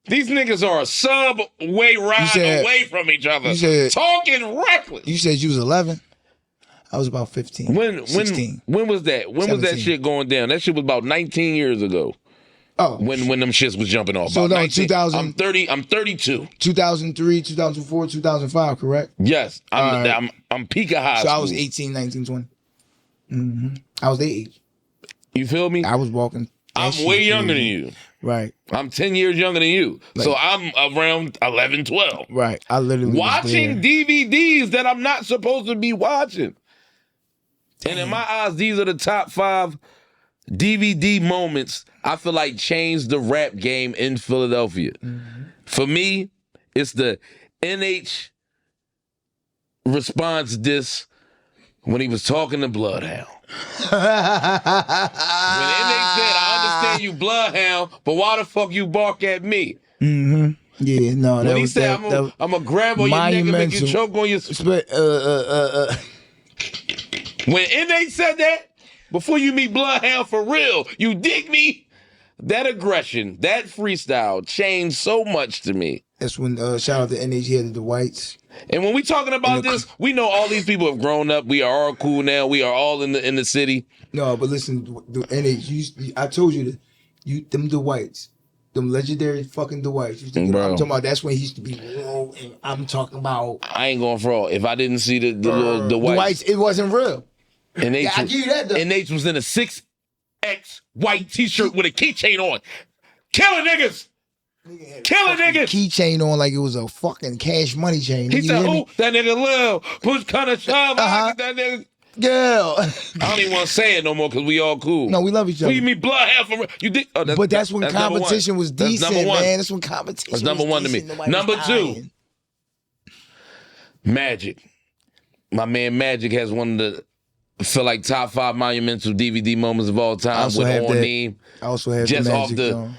these niggas are a subway ride away from each other, talking reckless.
You said you was 11? I was about 15. 16.
When was that? When 17. Was that shit going down? That shit was about 19 years ago.
Oh.
When them shits was jumping off.
So no, 2000.
I'm 32.
2003, 2004, 2005, correct?
Yes. I'm peak of high school.
So I was 18, 19, 20. Mm-hmm. I was their age.
You feel me?
I was walking.
I'm way younger than you.
Right.
I'm 10 years younger than you. Like, so I'm around 11, 12.
Right. I literally
watching DVDs that I'm not supposed to be watching. Damn. And in my eyes, these are the top 5 DVD moments I feel like changed the rap game in Philadelphia. Mm-hmm. For me, it's the NH response diss when he was talking to Bloodhound. When NH said, I understand you Bloodhound, but why the fuck you bark at me?
Mm-hmm. Yeah, no.
When he said, I'm gonna grab on your neck and make you choke on your... When NH said that, before you meet Bloodhound for real, you dig me? that aggression, that freestyle changed so much to me.
That's when shout out to NH here to the whites.
And when we talking about this, we know all these people have grown up. We are all cool now. We are all in the city.
No, but listen, the NH, I told you that them the whites. Them legendary fucking Dwights. I'm talking about that's when he used to be real. And I'm talking about.
I ain't going for all. If I didn't see the little Dwights,
it wasn't real.
And
I give you that though.
And Nate was in a 6X white t-shirt with a keychain on. Killing niggas. Killing niggas.
Keychain on like it was a fucking Cash Money chain.
He said, "Who that nigga Lil? Push kind of shove. That nigga."
Girl.
I don't even want to say it no more because we all cool.
No, we love each other.
We mean blood half from you.
But that's when competition was decent, man. That's when competition was
number one to me. Number two, Magic. My man Magic has one of the, I feel like, top 5 monumental DVD moments of all time with On Name.
I also have
just
the
off
Magic
the
song.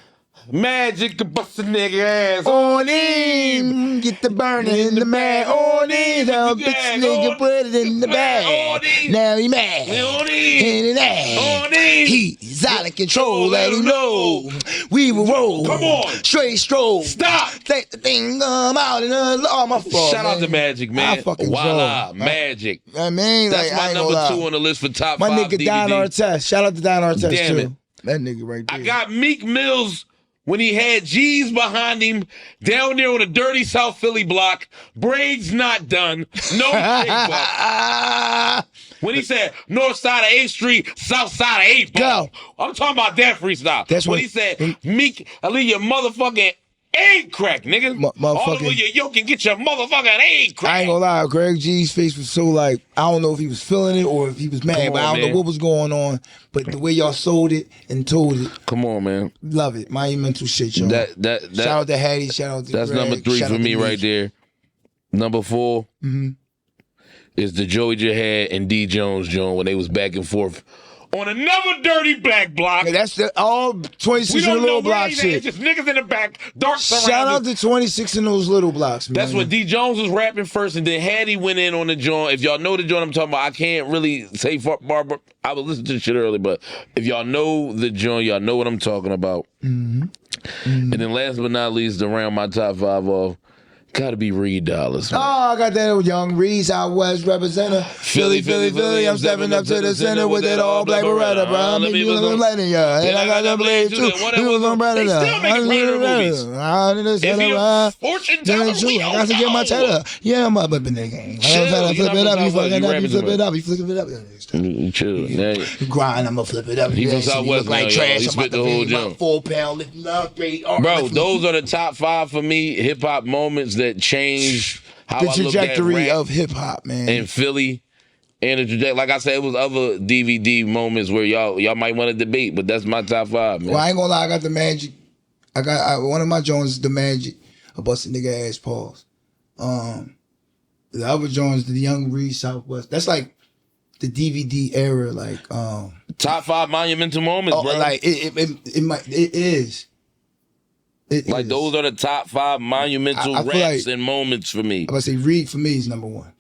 Magic to bust a nigga ass.
On him, get the burning in the mad. On him, the bitch nigga put it in the bag. Now he mad.
On him.
In
On him.
He's out of control, let him know. We will roll.
Come on.
Straight stroll.
Stop.
Let the thing come out and all my fault.
Shout out to Magic, man. Voila, Magic.
I mean,
that's
like,
my number 2 on the list for top 5
My nigga
DVD.
Don Artest. Shout out to Don Artest,
Damn
too.
it.
That nigga right there.
I got Meek Mills when he had G's behind him down there on the dirty South Philly block. Braids not done. No shake up. When he said north side of 8th Street, south side of 8th Ball. I'm talking about that freestyle.
That's
when he said, Meek, I leave your motherfucking egg crack, nigga. All over your yoke and get your motherfucking egg crack.
I ain't gonna lie, Greg G's face was so like, I don't know if he was feeling it or if he was mad, but I don't know what was going on. But the way y'all sold it and told it.
Come on, man.
Love it. Monumental shit, y'all. Shout out to Hattie, shout out to
That's
Greg,
number 3 for me right there. Number 4 is the Joey Jihad and D Jones joint when they was back and forth on another dirty black block.
Yeah, that's all 26 in the little block shit.
Just niggas in the back, dark surroundings.
Shout out to 26 in those little blocks, man.
That's when D Jones was rapping first, and then Hattie went in on the joint. If y'all know the joint I'm talking about, I can't really say for Barbara. I was listening to the shit earlier, but if y'all know the joint, y'all know what I'm talking about. And then last but not least, to round my top 5 off, gotta be Reed Dollars. Man.
Oh, I got that young Reed, Southwest representative. Philly. I'm stepping up to the center with that all black Beretta, bro. I'm making you look like it, yeah. And I got that blade too. You was on Brother.
They still making Predator movies.
If
you're fortune teller, we
I got to get my cheddar. Yeah, I'm up in the game. I'm flip it up. You fucking up. You flip it up. You flip it up.
Chill.
Grind. I'ma flip it up.
He from Southwest
like
now,
trash.
he
I'm
spit
about
the whole
to
jump.
4 pound lifting up.
Bro, those are the top 5 for me hip hop moments that changed how
the
I look at
trajectory
rap
of hip hop, man.
in Philly. And the trajectory, like I said, it was other DVD moments where y'all might want to debate, but that's my top 5, man.
Well, I ain't gonna lie, I got the Magic. I got one of my Jones is the Magic. A busted nigga ass pause. The other Jones, the Young Reed Southwest. That's like the DVD era, like
top 5 monumental moments, bro.
Like it is.
Like those are the top 5 monumental raps and moments for me.
I'm gonna say Reed for me is number 1.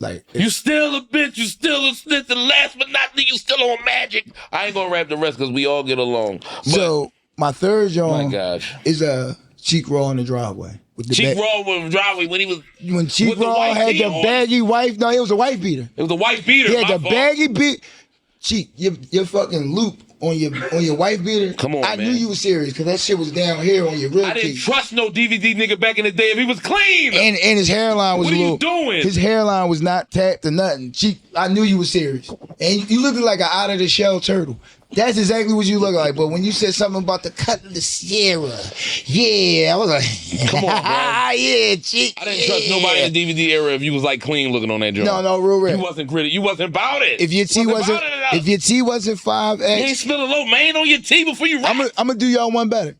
Like
you still a bitch, you still a snitch, and last but not least, you still on Magic. I ain't gonna rap the rest because we all get along. But,
so my third Jones is Cheek Raw in the driveway.
Cheek Raw with the driveway
when Cheek Raw had the baggy wife. No, it was a wife beater.
It was a wife beater.
He had the baggy beat. Cheek, your fucking loop on your wife beater.
Come on,
I knew you was serious because that shit was down here on your rib
I didn't trust no DVD nigga back in the day if he was clean.
And his hairline was
what are you doing?
His hairline was not tapped or nothing. Cheek, I knew you was serious. And you looked like an out of the shell turtle. That's exactly what you look like. But when you said something about the cut of the Sierra, yeah, I was like,
come on, bro.
Yeah, Cheek.
I didn't trust nobody in the DVD era if you was like clean looking on that joint.
No, real rap.
You wasn't gritty. You wasn't about it.
If your T wasn't 5X,
you ain't spill a little main on your T before you rap.
I'm gonna do y'all one better.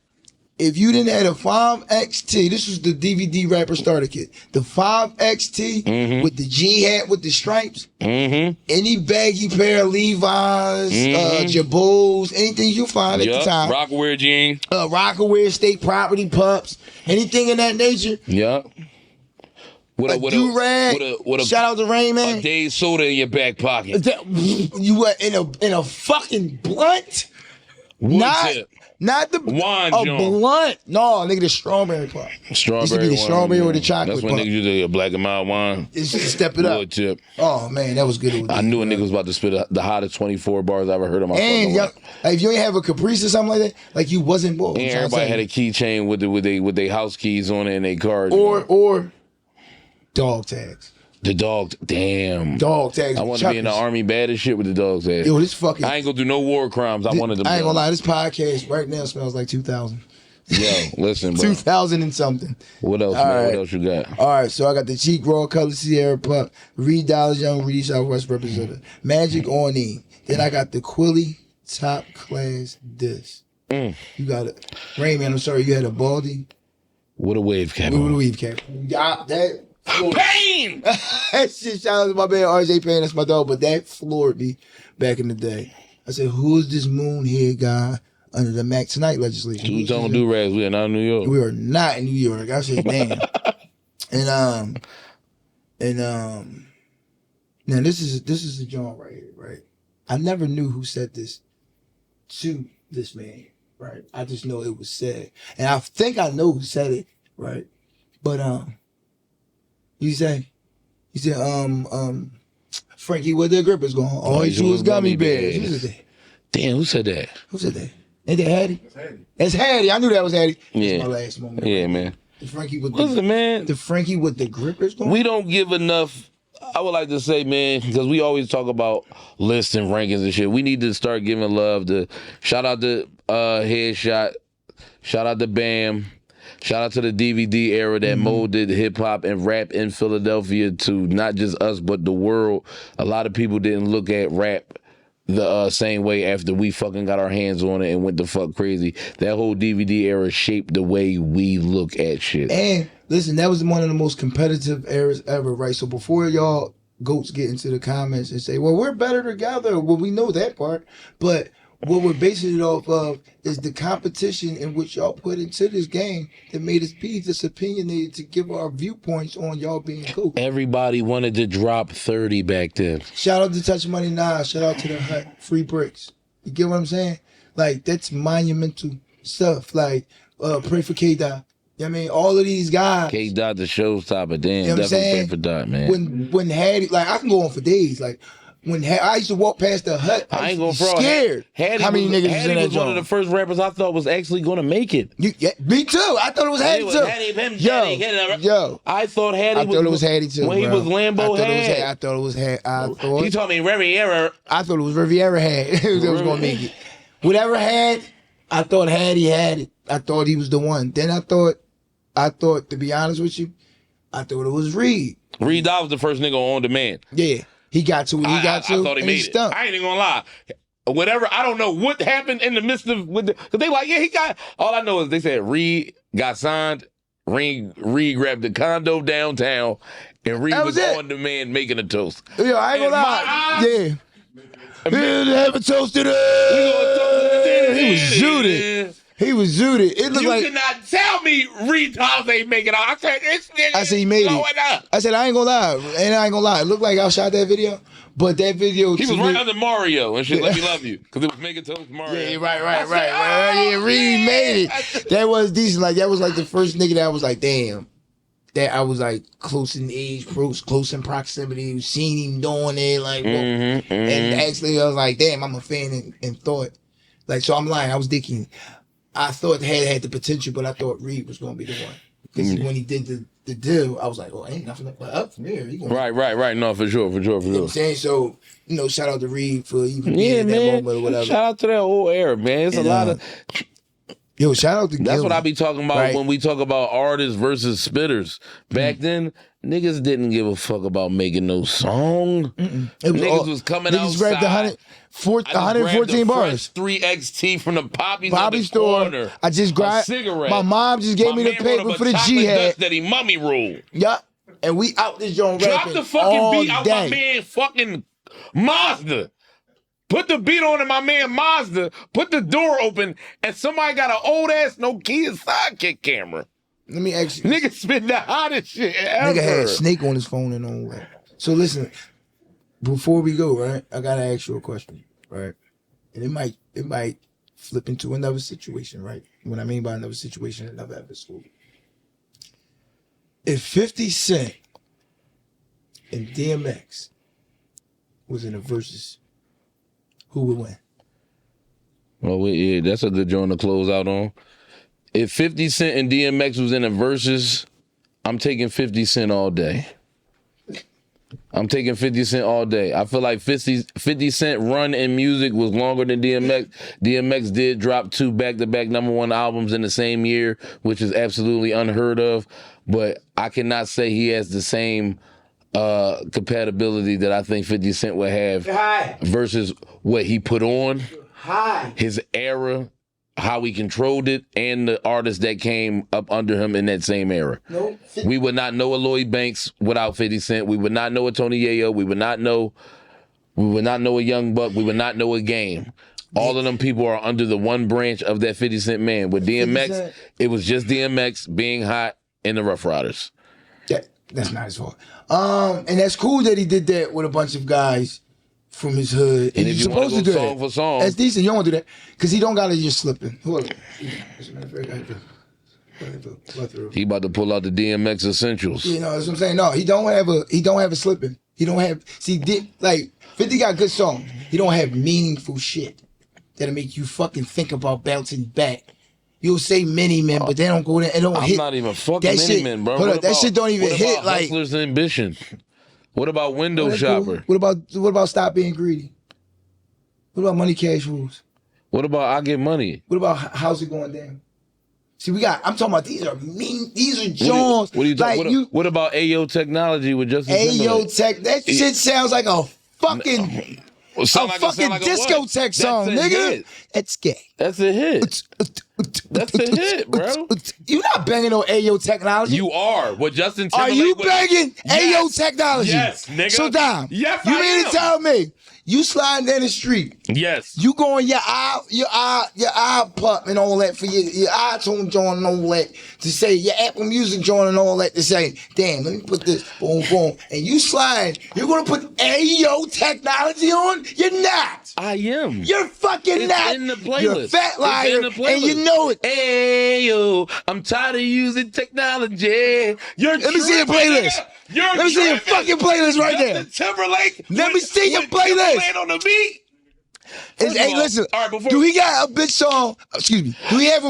If you didn't have a 5XT, this was the DVD rapper starter kit. The 5XT with the G hat with the stripes, any baggy pair of Levi's, Jabos, anything you find at the time.
Rockaware jeans.
Rockaware, state property pups, anything in that nature.
Yeah. With
a do-rag. Shout out to Rain Man.
A day's soda in your back pocket.
You were in a fucking blunt.
Wood tip.
Not the
Wine
a
joint.
blunt. No, nigga, the strawberry part.
Strawberry
Used to be the
wine,
strawberry or
yeah.
the chocolate
That's when
part.
niggas used to get a black and mild wine.
It's just step it up.
Wood tip.
Oh man, that was good.
I knew a nigga was about to spit the hottest 24 bars I ever heard in my
And
fucking life.
like, if you ain't have a Caprice or something like that, like you wasn't bored.
And everybody had a keychain with their house keys on it and their card.
or dog tags.
The dog, damn.
Dog tags.
I want to be in the army bad as shit with the dog tags.
Yo, this fucking.
I ain't gonna do no war crimes. I wanted them.
I ain't gonna lie. This podcast right now smells like 2000.
Yo, listen, bro.
2000 and something.
What else, man? What else you got?
All right, so I got the Cheek Raw Color Sierra Pup, Reed Dollars Young Reed Southwest Representative, Magic On E. Then I got the Quilly Top Class Disc. You got it. Rain Man, I'm sorry, you had a Baldy.
What a wave cap.
What a weave cap. That
Pain!
that shit, shout out to my man RJ Payne, that's my dog, but that floored me back in the day. I said, who is this moon head guy under the Mac Tonight legislation?
Two tone do rags. We are not in New York.
We are not in New York. I said, damn. and now this is a joint right here, right? I never knew who said this to this man, right? I just know it was said. And I think I know who said it, right? But you said, Frankie, where the grippers going? All he chew is gummy bears. Who said that?
Damn, who said that?
Who said that? Ain't that Hattie? That's Hattie. I knew that was Hattie.
Yeah.
That's my last moment.
Yeah, man.
The Frankie with
Listen, man.
The Frankie with the grippers going?
We don't give enough. I would like to say, man, because we always talk about lists and rankings and shit. We need to start giving love to. Shout out to Headshot. Shout out to Bam. Shout out to the DVD era that molded hip hop and rap in Philadelphia to not just us but the world. A lot of people didn't look at rap the same way after we fucking got our hands on it and went the fuck crazy. That whole DVD era shaped the way we look at shit.
And listen, that was one of the most competitive eras ever, right? So before y'all goats get into the comments and say, well, we're better together. Well, we know that part. But what we're basing it off of is the competition in which y'all put into this game that made us be this opinionated to give our viewpoints on y'all being cool.
Everybody wanted to drop 30 back then.
Shout out to Touch Money Nas. Shout out to the Hut. Free bricks. You get what I'm saying? Like, that's monumental stuff. Like, pray for K-Dot. You know what I mean? All of these guys.
K-Dot, the showstopper. Damn,
You know what I'm
definitely
saying?
pray for Dot, man.
When Hattie, like, I can go on for days. Like, when I used to walk past the Hut,
I ain't
was
gonna front.
scared.
Hattie
How many
was,
niggas was
Hattie
in that
was one of the
joint?
first rappers I thought was actually gonna make it.
Yeah, me too. I thought it was Hattie too.
I thought Hattie
I thought it was Hattie too.
When
bro.
he was Lambo Hattie.
I thought it was Hattie.
He told me Riviera.
I thought it was Riviera had that was gonna make it. Whatever had, I thought Hattie had it. I thought he was the one. Then I thought, to be honest with you, I thought it was Reed.
Reed Dot was the first nigga on demand.
Yeah, he got to. I
thought he made it. I ain't even gonna lie. Whatever, I don't know what happened in the midst of because they like, yeah, he got. All I know is they said Reed got signed. Reed grabbed the condo downtown, and Reed was on demand making a toast.
Yo, I ain't gonna lie. Yeah. Have a toast to the. He was zooted. He was zooted. It looked like.
You cannot tell me Reed Thomas ain't making it. I said, this nigga
I said he made
blowing
it.
up.
I said I ain't gonna lie, and I ain't gonna lie. It looked like I shot that video, but that video.
He was right under Mario and shit. Let me love you because it was making toast Mario.
Yeah, right. Yeah, Reed made it. That was decent. Like that was like the first nigga that I was like, damn. That I was like close in age, close in proximity, seen him doing it, like, and actually I was like, damn, I'm a fan and thought, like, so I'm lying. I was thinking, I thought had the potential, but I thought Reed was gonna be the one because when he did the deal, I was like, oh, ain't nothing but up from here.
Right. No, for sure.
You know what I'm saying? So, shout out to Reed for even being in that moment or whatever.
Shout out to that whole era, man. It's a lot of.
Yo, shout out to
That's
Gilly.
what I be talking about when we talk about artists versus spitters. Back then, niggas didn't give a fuck about making no song. Niggas was coming outside.
Niggas grabbed 114 bars.
3XT from the Poppy
store.
Corner.
I just grabbed.
A cigarette.
My mom just gave me the paper for the jihad.
That he mummy rolled.
Yeah, and we out this joint
Drop
rapping
the fucking
all
beat out
day.
my man fucking Mazda. Put the beat on in my man Mazda. Put the door open, and somebody got an old ass Nokia sidekick camera.
Let me ask you.
Nigga spit the hottest shit ever.
Nigga had Snake on his phone and all that. So listen, before we go, right, I gotta ask you a question, right? And it might flip into another situation, right? What I mean by another situation, another episode. If 50 Cent and DMX was in a versus, who would win?
Well, yeah, that's a good joint to close out on. If 50 Cent and DMX was in a versus, I'm taking 50 Cent all day. I'm taking 50 Cent all day. I feel like 50 Cent run in music was longer than DMX. DMX did drop 2 back-to-back #1 albums in the same year, which is absolutely unheard of. But I cannot say he has the same compatibility that I think 50 Cent would have versus what he put on, his era, how he controlled it, and the artists that came up under him in that same era.
Nope.
We would not know a Lloyd Banks without 50 Cent. We would not know a Tony Yayo. We would not know a Young Buck. We would not know a Game. All of them people are under the one branch of that 50 Cent man. With DMX, it was just DMX being hot and the Rough Riders.
That's not his fault. And that's cool that he did that with a bunch of guys from his hood.
And if you
supposed to do
song
that.
for song,
that's decent. You don't want to do that because he don't got to just slipping.
he about to pull out the DMX essentials.
You know, that's what I'm saying. No, he don't have a slipping. He don't have. See, like 50 got good songs. He don't have meaningful shit that'll make you fucking think about bouncing back. You'll say Many Men, but they don't go there. It don't hit.
I'm not even fucking
that
Many
shit,
Men, bro.
Hold up, that shit don't even hit. Like
Hustler's Ambition. What about Window Shopper?
Cool. What about Stop Being Greedy? What about Money Cash Rules?
What about I Get Money?
What about How's It Going Down? See, I'm talking about these are Jones.
What are you talking like what about Ayo Technology with Justin Timberlake?
Ayo Tech, that shit sounds like a fucking discotheque song, nigga. That's gay.
That's a hit. That's a hit, bro.
You not banging on Ayo Technology.
You are. What Justin Timberlake?
Are you banging Ayo Technology?
Yes, nigga.
So Dom,
yes,
you mean to tell me you sliding down the street?
Yes.
You going your eye pop and all that for your iTunes joint and all that to say your Apple Music joint and all that to say, damn, let me put this boom boom. And you slide, you're gonna put Ayo Technology on? You're not.
I am.
You're fucking not.
It's in the playlist.
You're a fat liar, and you know it.
Ayo, I'm tired of using technology. Let
me see your playlist. Let me see your fucking playlist right there.
Timberlake.
Let me see your playlist.
On the beat.
Hey, listen.
All right,
do he got a bitch song? Excuse me. Do he have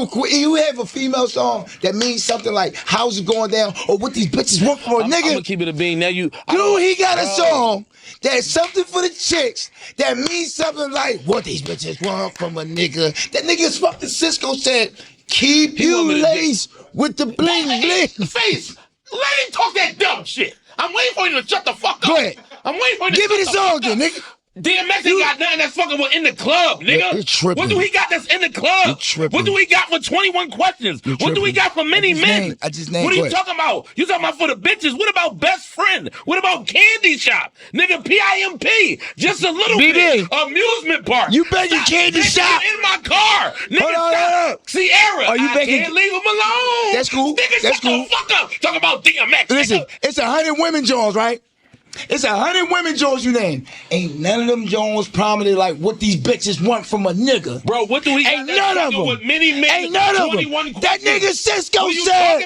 a female song that means something like "How's it going down" or "What these bitches want from a nigga"?
I'm gonna keep it a bean. Now you.
He got a song that's something for the chicks that means something like "What these bitches want from a nigga"? That nigga's fucking Cisco said, "Keep you laced with the bling bling."
Face. Let him talk that dumb shit. I'm waiting for him to shut the fuck up.
Go ahead.
I'm waiting for him to
give me the song then, nigga.
DMX ain't got nothing that's fucking in the club, nigga.
You're tripping.
What do he got that's in the club?
You're tripping.
What do we got for 21 questions? What do we got for Many Men?
I just named
What are you talking about? You talking about for the bitches? What about Best Friend? What about Candy Shop? Nigga, PIMP. Just a little bit. Amusement park.
You begging Candy Shop?
In my car. Nigga,
hold on.
Sierra.
Are you begging?
Can't leave him alone.
That's cool.
Nigga,
that's
shut
cool.
the fuck up. Talk about DMX.
Listen, it's 100 women Jones, right? It's 100 women Jones you name. Ain't none of them Jones prominent like what these bitches want from a nigga.
Bro, what do we got?
Ain't none of them.
With Many Men,
ain't none of them. That nigga Cisco said,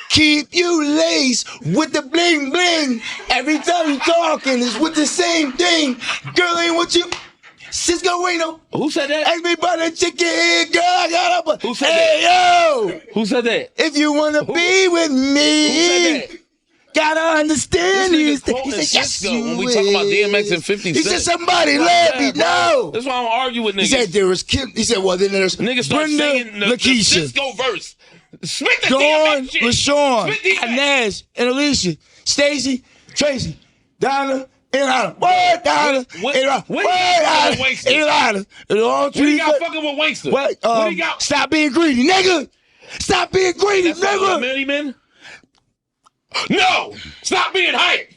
keep you laced with the bling bling. Every time you talking is with the same thing. Girl ain't what you... Cisco ain't no...
Who said that?
Ask me about that chicken head, girl. I got up.
Who said
that? Yo!
Who said that?
If you want to be with me...
Who said that?
Gotta understand these things.
He said, yes, when we talking about DMX and 50 Cent.
He said, somebody let me know.
That's why I don't argue with niggas.
He said, there was Kim. He said, well, then there's
niggas start singing the Cisco verse. Spit the DMX shit.
LaShawn, Inez, and Alicia, Stacy, Tracy, Donna, Ilana. What, Donna? Ilana. Ilana.
What do you got fucking with Wankster?
What
do you got?
Stop being greedy, nigga. Stop being greedy, nigga.
Many Men? No! Stop being hype!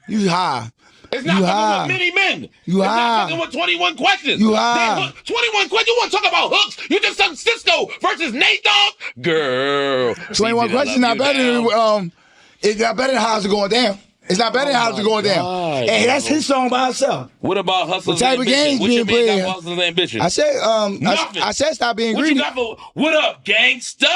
You high.
It's not fucking with Many Men.
You
it's
high.
not fucking with 21 questions.
You high.
21 questions? You want to talk about hooks? You just sung Cisco versus Nate Dogg? Girl.
21 questions not better than, it got better than How's It Going Down. It's not better than how it's going down. Hey, that's his song by himself.
What about Hustlers
What type
and
of
Ambition?
games
What your
being
man
played?
got for Hustlers and Ambition?
I said,
Nothing.
I said stop being
What
greedy.
you got for, what up, gangsta?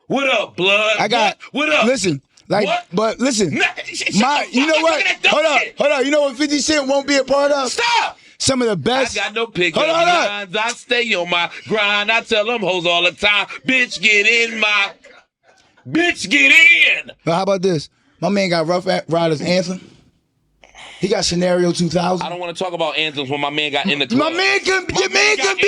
What up, blood?
I got,
what up?
listen, like,
What?
but listen,
Nah,
you know what? Hold up. You know what 50 Cent won't be a part of?
Stop.
Some of the best.
I got no pickup
Hold on.
lines. I stay on my grind. I tell them hoes all the time, bitch, get in my. Bitch, get in.
But how about this? My man got Rough Riders Anthem. He got Scenario 2000.
I don't want to talk about anthems when my man got in the club.
Your man could be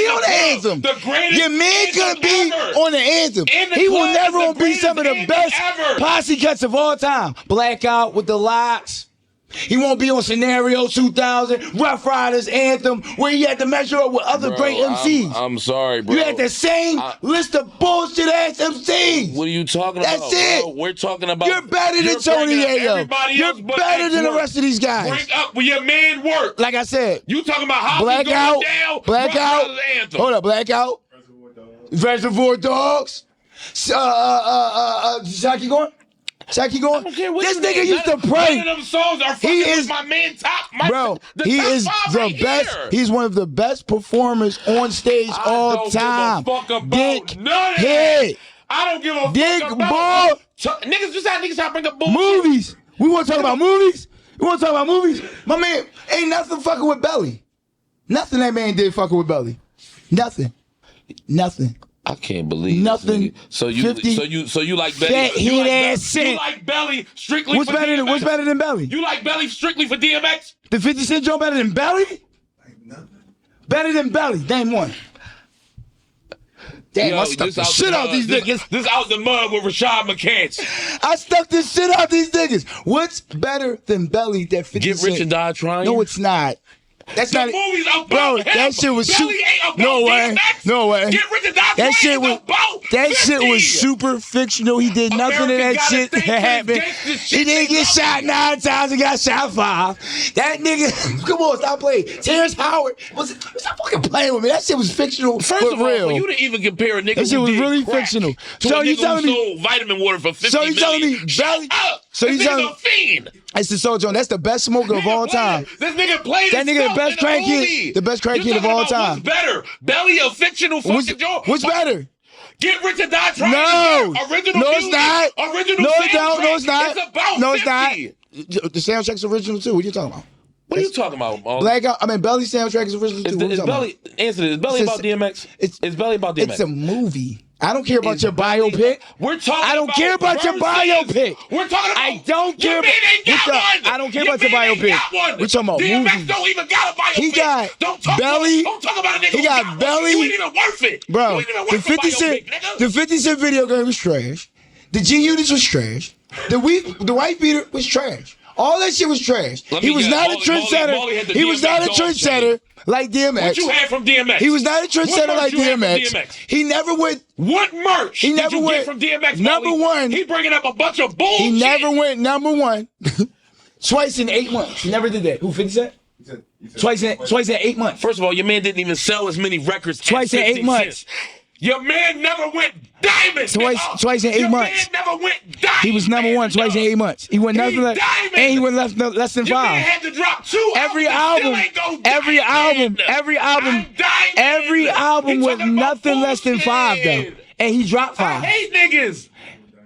on the anthem.
The greatest
Your man could be
ever.
on the anthem.
In the
He will
club
never
is the
be some of the
greatest
best
anthem ever.
posse cuts of all time. Blackout with the Locks. He won't be on Scenario 2000, Rough Riders Anthem, where he had to measure up with other great MCs.
I'm sorry, bro.
You had the same list of bullshit ass MCs.
What are you talking
That's
about,
it.
bro? We're talking about.
You're better than Tony Yayo. You're better than the rest of these guys.
Break up with your man work.
Like I said,
You talking about how
Blackout,
we going down?
Blackout.
Rough Riders Anthem.
Hold up, Blackout. Reservoir Dogs. Should I keep going? Should I keep going? This nigga used to pray.
None of them songs are fucking with my man top.
Bro, he is the best.
Here.
He's one of the best performers on stage all time.
Don't give a fuck about
Dick
none of
head.
that. I don't give a
Dick
fuck about
ball.
Niggas just how niggas try to bring up bullshit.
Movies. We want to talk about movies? We want to talk about movies? My man ain't nothing fucking with Belly. Nothing that man did fucking with Belly. Nothing.
I can't believe
nothing.
This, so you
50
so you like Belly?
fat
You
head
like,
ass Cent.
you like Belly strictly
What's
for
better
DMX?
what's better than Belly?
You like Belly strictly for DMX?
The 50 Cent joint better than Belly? Better than Belly. Name one. Damn, I stuck the shit out these niggas.
This out the mud with Rashad McCants.
I stuck this shit out these niggas. What's better than Belly that 50
Get
Cent?
Rich and Die Trying?
No, it's not. That's
The
not
movie's about
bro,
him.
that shit was
Belly ain't about
no way.
DMX.
No way.
Get Rich and Die
That
Trying
shit was
about
that
50.
shit was super fictional. He did nothing of
America
that
gotta
shit
think this
happened.
gangsta
He
shit
didn't
they
get
love
shot
it.
9 times and got shot 5. That nigga, come on, stop playing. Terrence Howard stop fucking playing with me. That shit was fictional.
First
for
of all,
real.
for you to even compare a nigga
That shit
who
was
did
really
crack
fictional.
to
So
a
you
nigga
telling
who
me-
sold vitamin water for 50
So you telling me
million. Shut
Belly-
up.
So you
This
telling-
nigga's a fiend.
It's the Soul Jones. That's the best smoker of all time.
This nigga played
That nigga the
himself
best
in a
crackhead-
movie.
the best crackhead
You
of all
talking about
time.
What's better? Belly a fictional fucking joke?
What's better?
Get Rich and Die Trying.
No.
Original
No, it's
music.
not.
Original
No, it's not.
soundtrack.
No, it's not.
It's about
No, it's
50.
not. The soundtrack's original too. What are you talking about?
What are you talking about?
Belly soundtrack is original too. What are you
Is
talking
Belly, answer this. Is Belly
It's
about
a-
DMX?
it's-
Is Belly about DMX?
It's a movie. I don't care about
Is
your
Belly-
biopic.
We're talking
I don't care about your
verses.
biopic.
We're talking about.
I don't care
Your man ain't got one.
I don't care about your
man ain't
biopic.
got one.
We're talking about
DMX
movies.
don't even got a biopic.
He got
don't talk
Belly.
Don't talk about a nigga
He
who
got
one.
Belly.
You ain't even worth it.
Bro,
you ain't even
the
worth
50
a
Cent,
biopic, nigga.
the 50 Cent video game was trash. The G-Units was trash. The White Beater was trash. All that shit was trash.
Let
He
me
was
guess,
not a
Molly
trendsetter.
had the
He was not a
DMX dog
trendsetter like DMX.
What you had from DMX?
He was not a
What
trendsetter
merch
like
you had from
DMX.
DMX?
He never went.
What merch
He
did
never
you
went-
get from DMX?
number
Molly?
one.
He bringing up a bunch of bullshit.
He never went number one twice in 8 months. He never did that. Who 50 Cent? Twice in 8 months.
First of all, your man didn't even sell as many records.
Twice in 8 months.
Your man never went diamond.
Twice in 8 months.
Your man never went diamond.
He was number one twice in 8 months. He went nothing less,
diamond.
and he went less than
Your man
5.
had to drop 2
Every
albums.
album,
Still ain't go
every
diamond.
album,
I'm diamond.
every album
He
with
talking about
nothing less than 5 though,
bullshit.
and he dropped
I
5.
hate niggas.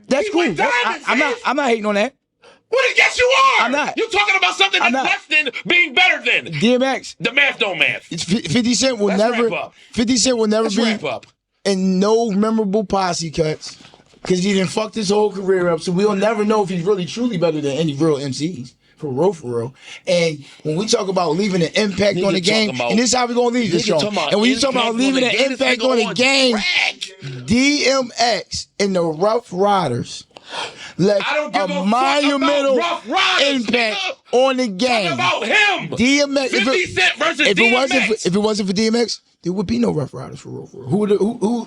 That's
he
cool.
went diamond,
I'm not hating on that.
What? Yes, you are.
I'm not.
You're talking about something
I'm
that's
not.
less than being better than.
DMX,
The math don't math.
50 Cent will
Let's
never,
wrap up.
50 Cent will never
Let's
be
wrap up.
in no memorable posse cuts because he didn't fuck his whole career up. So we'll never know if he's really truly better than any real MCs. For real. And when we talk about leaving an impact
Nigga
on the game,
talking about-
and this is how we gonna leave this
Nigga
show.
talking about
And when you talk about
impact
leaving
on
an
the game,
impact
this
on
nigga
the
on
game,
crack.
DMX and the Rough Riders left
I don't give
a
a fuck
monumental
about Rough Riders,
impact
nigga.
on the game.
Talk about him.
DMX.
50 Cent versus
if
DMX.
it wasn't for DMX, there would be no Rough Riders for real.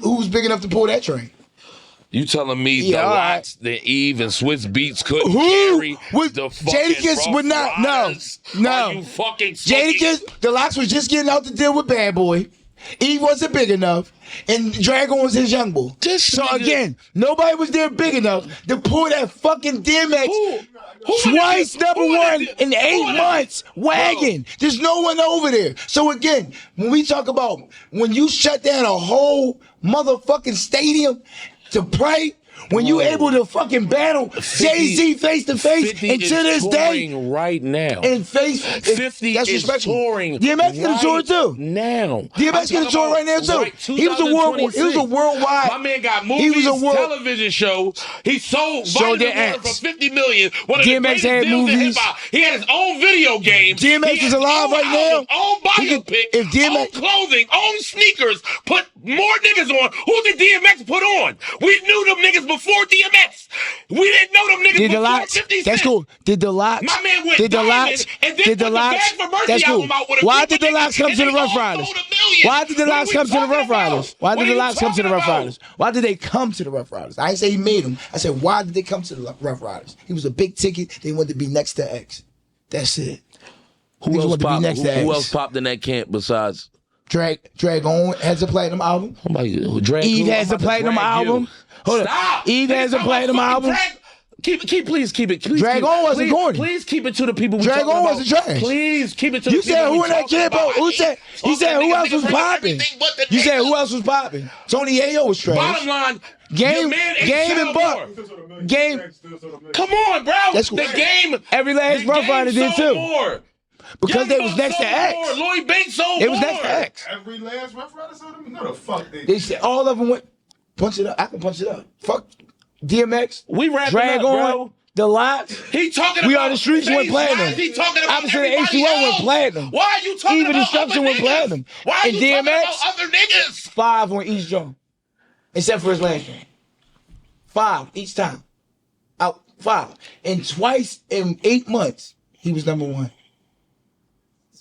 Who's big enough to pull that train?
You telling me
Yeah,
the
all right.
Lots, the Eve, and Swiss Beats couldn't
Who
carry
would
the fucking
Jadakiss
Rough
would not? No,
Riders?
no.
Are you fucking smoking?
Jadakiss, the Locks was just getting out the deal with Bad Boy. Eve wasn't big enough, and Dragon was his young boy. So again, nobody was there big enough to pull that fucking DMX twice #1 in 8 months wagon. There's no one over there. So again, when we talk about when you shut down a whole motherfucking stadium to pray, when you able to fucking battle Jay-Z face to face, and to this day,
right now,
and face
50
that's
is
respectful.
touring.
DMX can tour too.
Now,
DMX can tour right now too. He was a worldwide.
My man got movies, television shows. He sold Vitamin for 50 million. One of the greatest
had
deals in
movies.
hip-hop. He had his own video game.
DMX is alive right now.
Own biopic,
if DMX
own clothing, own sneakers. Put more niggas on. Who did DMX put on? We knew them niggas before DMX. We didn't know them niggas before 50 Cent.
That's cool. Did the Locks?
My man went
did the
diamond
Locks?
and then
Did the
put
Locks?
the Bag for Mercy
That's cool.
album out with a
Why
group
did the
of
Locks
niggas,
come
and
to the
they all
Rough Riders?
sold $1 million.
Why did the
What
Locks
are we
come to the
talking
Rough Riders?
about?
Why
What
did
are
the
you
Locks come to the
talking
Rough
about?
Riders? Why did they come to the Rough Riders? I didn't say he made them. I said, why did they come to the Rough Riders? He was a big ticket. They wanted to be next to X. That's it.
Who else popped in that camp besides
Dragon has a platinum album.
Eve
has a platinum album. Hold on. Eve has a platinum album.
Please keep it.
Dragon wasn't corny.
Please keep it to the people.
Dragon wasn't trash.
Please keep it to the people.
You said who in that camp? He said who else was popping? You said who else was popping? Tony Ayo was trash.
Bottom line,
Game and Buck. Game.
Come on, bro.
That's cool.
The game.
Every last Rough Rider did too.
More.
Because they was next to X.
Lloyd Banks sold
It was next to X.
Every last Rough Rider sold them? No, the fuck
they said all of them went. Punch it up. I can punch it up. Fuck DMX.
We rapping
Dragon,
up, bro.
The Locks.
He talking
We
about
on the streets went platinum.
He talking about
Opposite of
everybody
H2O went
else.
platinum.
Why are you talking
Even
about
Destruction
other
went
niggas?
platinum.
Why are
And
you
DMX?
talking about other niggas?
5 on each drum. Except for his last one. 5 each time. Out 5. And twice in 8 months, he was #1.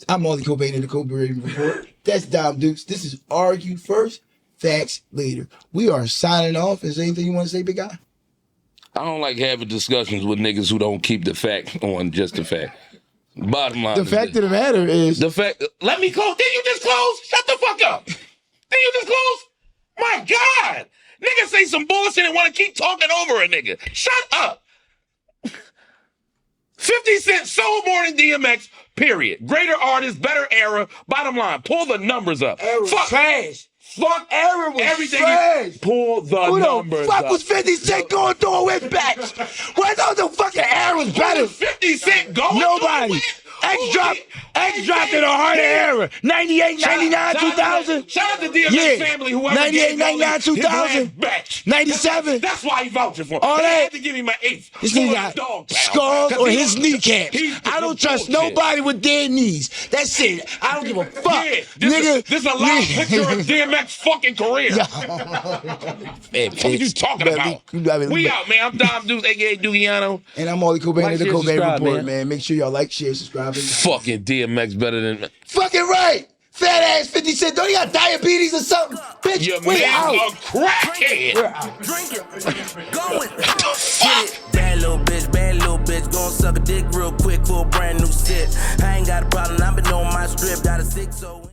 I'm Molly Cobain in the Cobain Report. That's Dom Dukes. This is Argue First, Facts Later. We are signing off. Is there anything you want to say, big guy?
I don't like having discussions with niggas who don't keep the fact on just the fact. Bottom line.
The fact of the matter is...
The fact... Let me close. Did you just close? Shut the fuck up. Did you just close? My God. Niggas say some bullshit and want to keep talking over a nigga. Shut up. 50 Cent sold more than DMX, period. Greater artist, better era. Bottom line, pull the numbers up.
Fuck trash.
Fuck
Era was
everything.
trash.
Pull the numbers
Who the fuck
up.
was 50 Cent going through with backs? Why those the fucking eras better?
50 Cent going
Nobody.
through
X dropped in the heart of era. 98, 99, 2000.
Shout out to DMX family, whoever
98, 99, 2000. 97.
That's why he vouching for him.
All
They
that.
had to give him an 8.
This nigga got scars on his kneecaps. I don't trust nobody with dead knees. That's it. I don't give a fuck.
Yeah,
Nigga.
this is a live picture of DMX fucking career. What are you talking about? We out, man. I'm Dom Deuce, a.k.a. Dugiano.
And I'm Molly Cobain
Like,
of the
share,
Cobain
subscribe,
Report,
man.
man. Make sure y'all like, share, subscribe.
Fucking DMX better than...
Fucking right. Fat ass 50 Cent. Don't you got diabetes or something? Bitch,
Your
we out.
man's a crackhead.
We're out.
Drink it, going. Get it, bad little bitch, gon' suck a dick real quick for a brand new sip. I ain't got a problem, I've been on my strip, got a 6-0.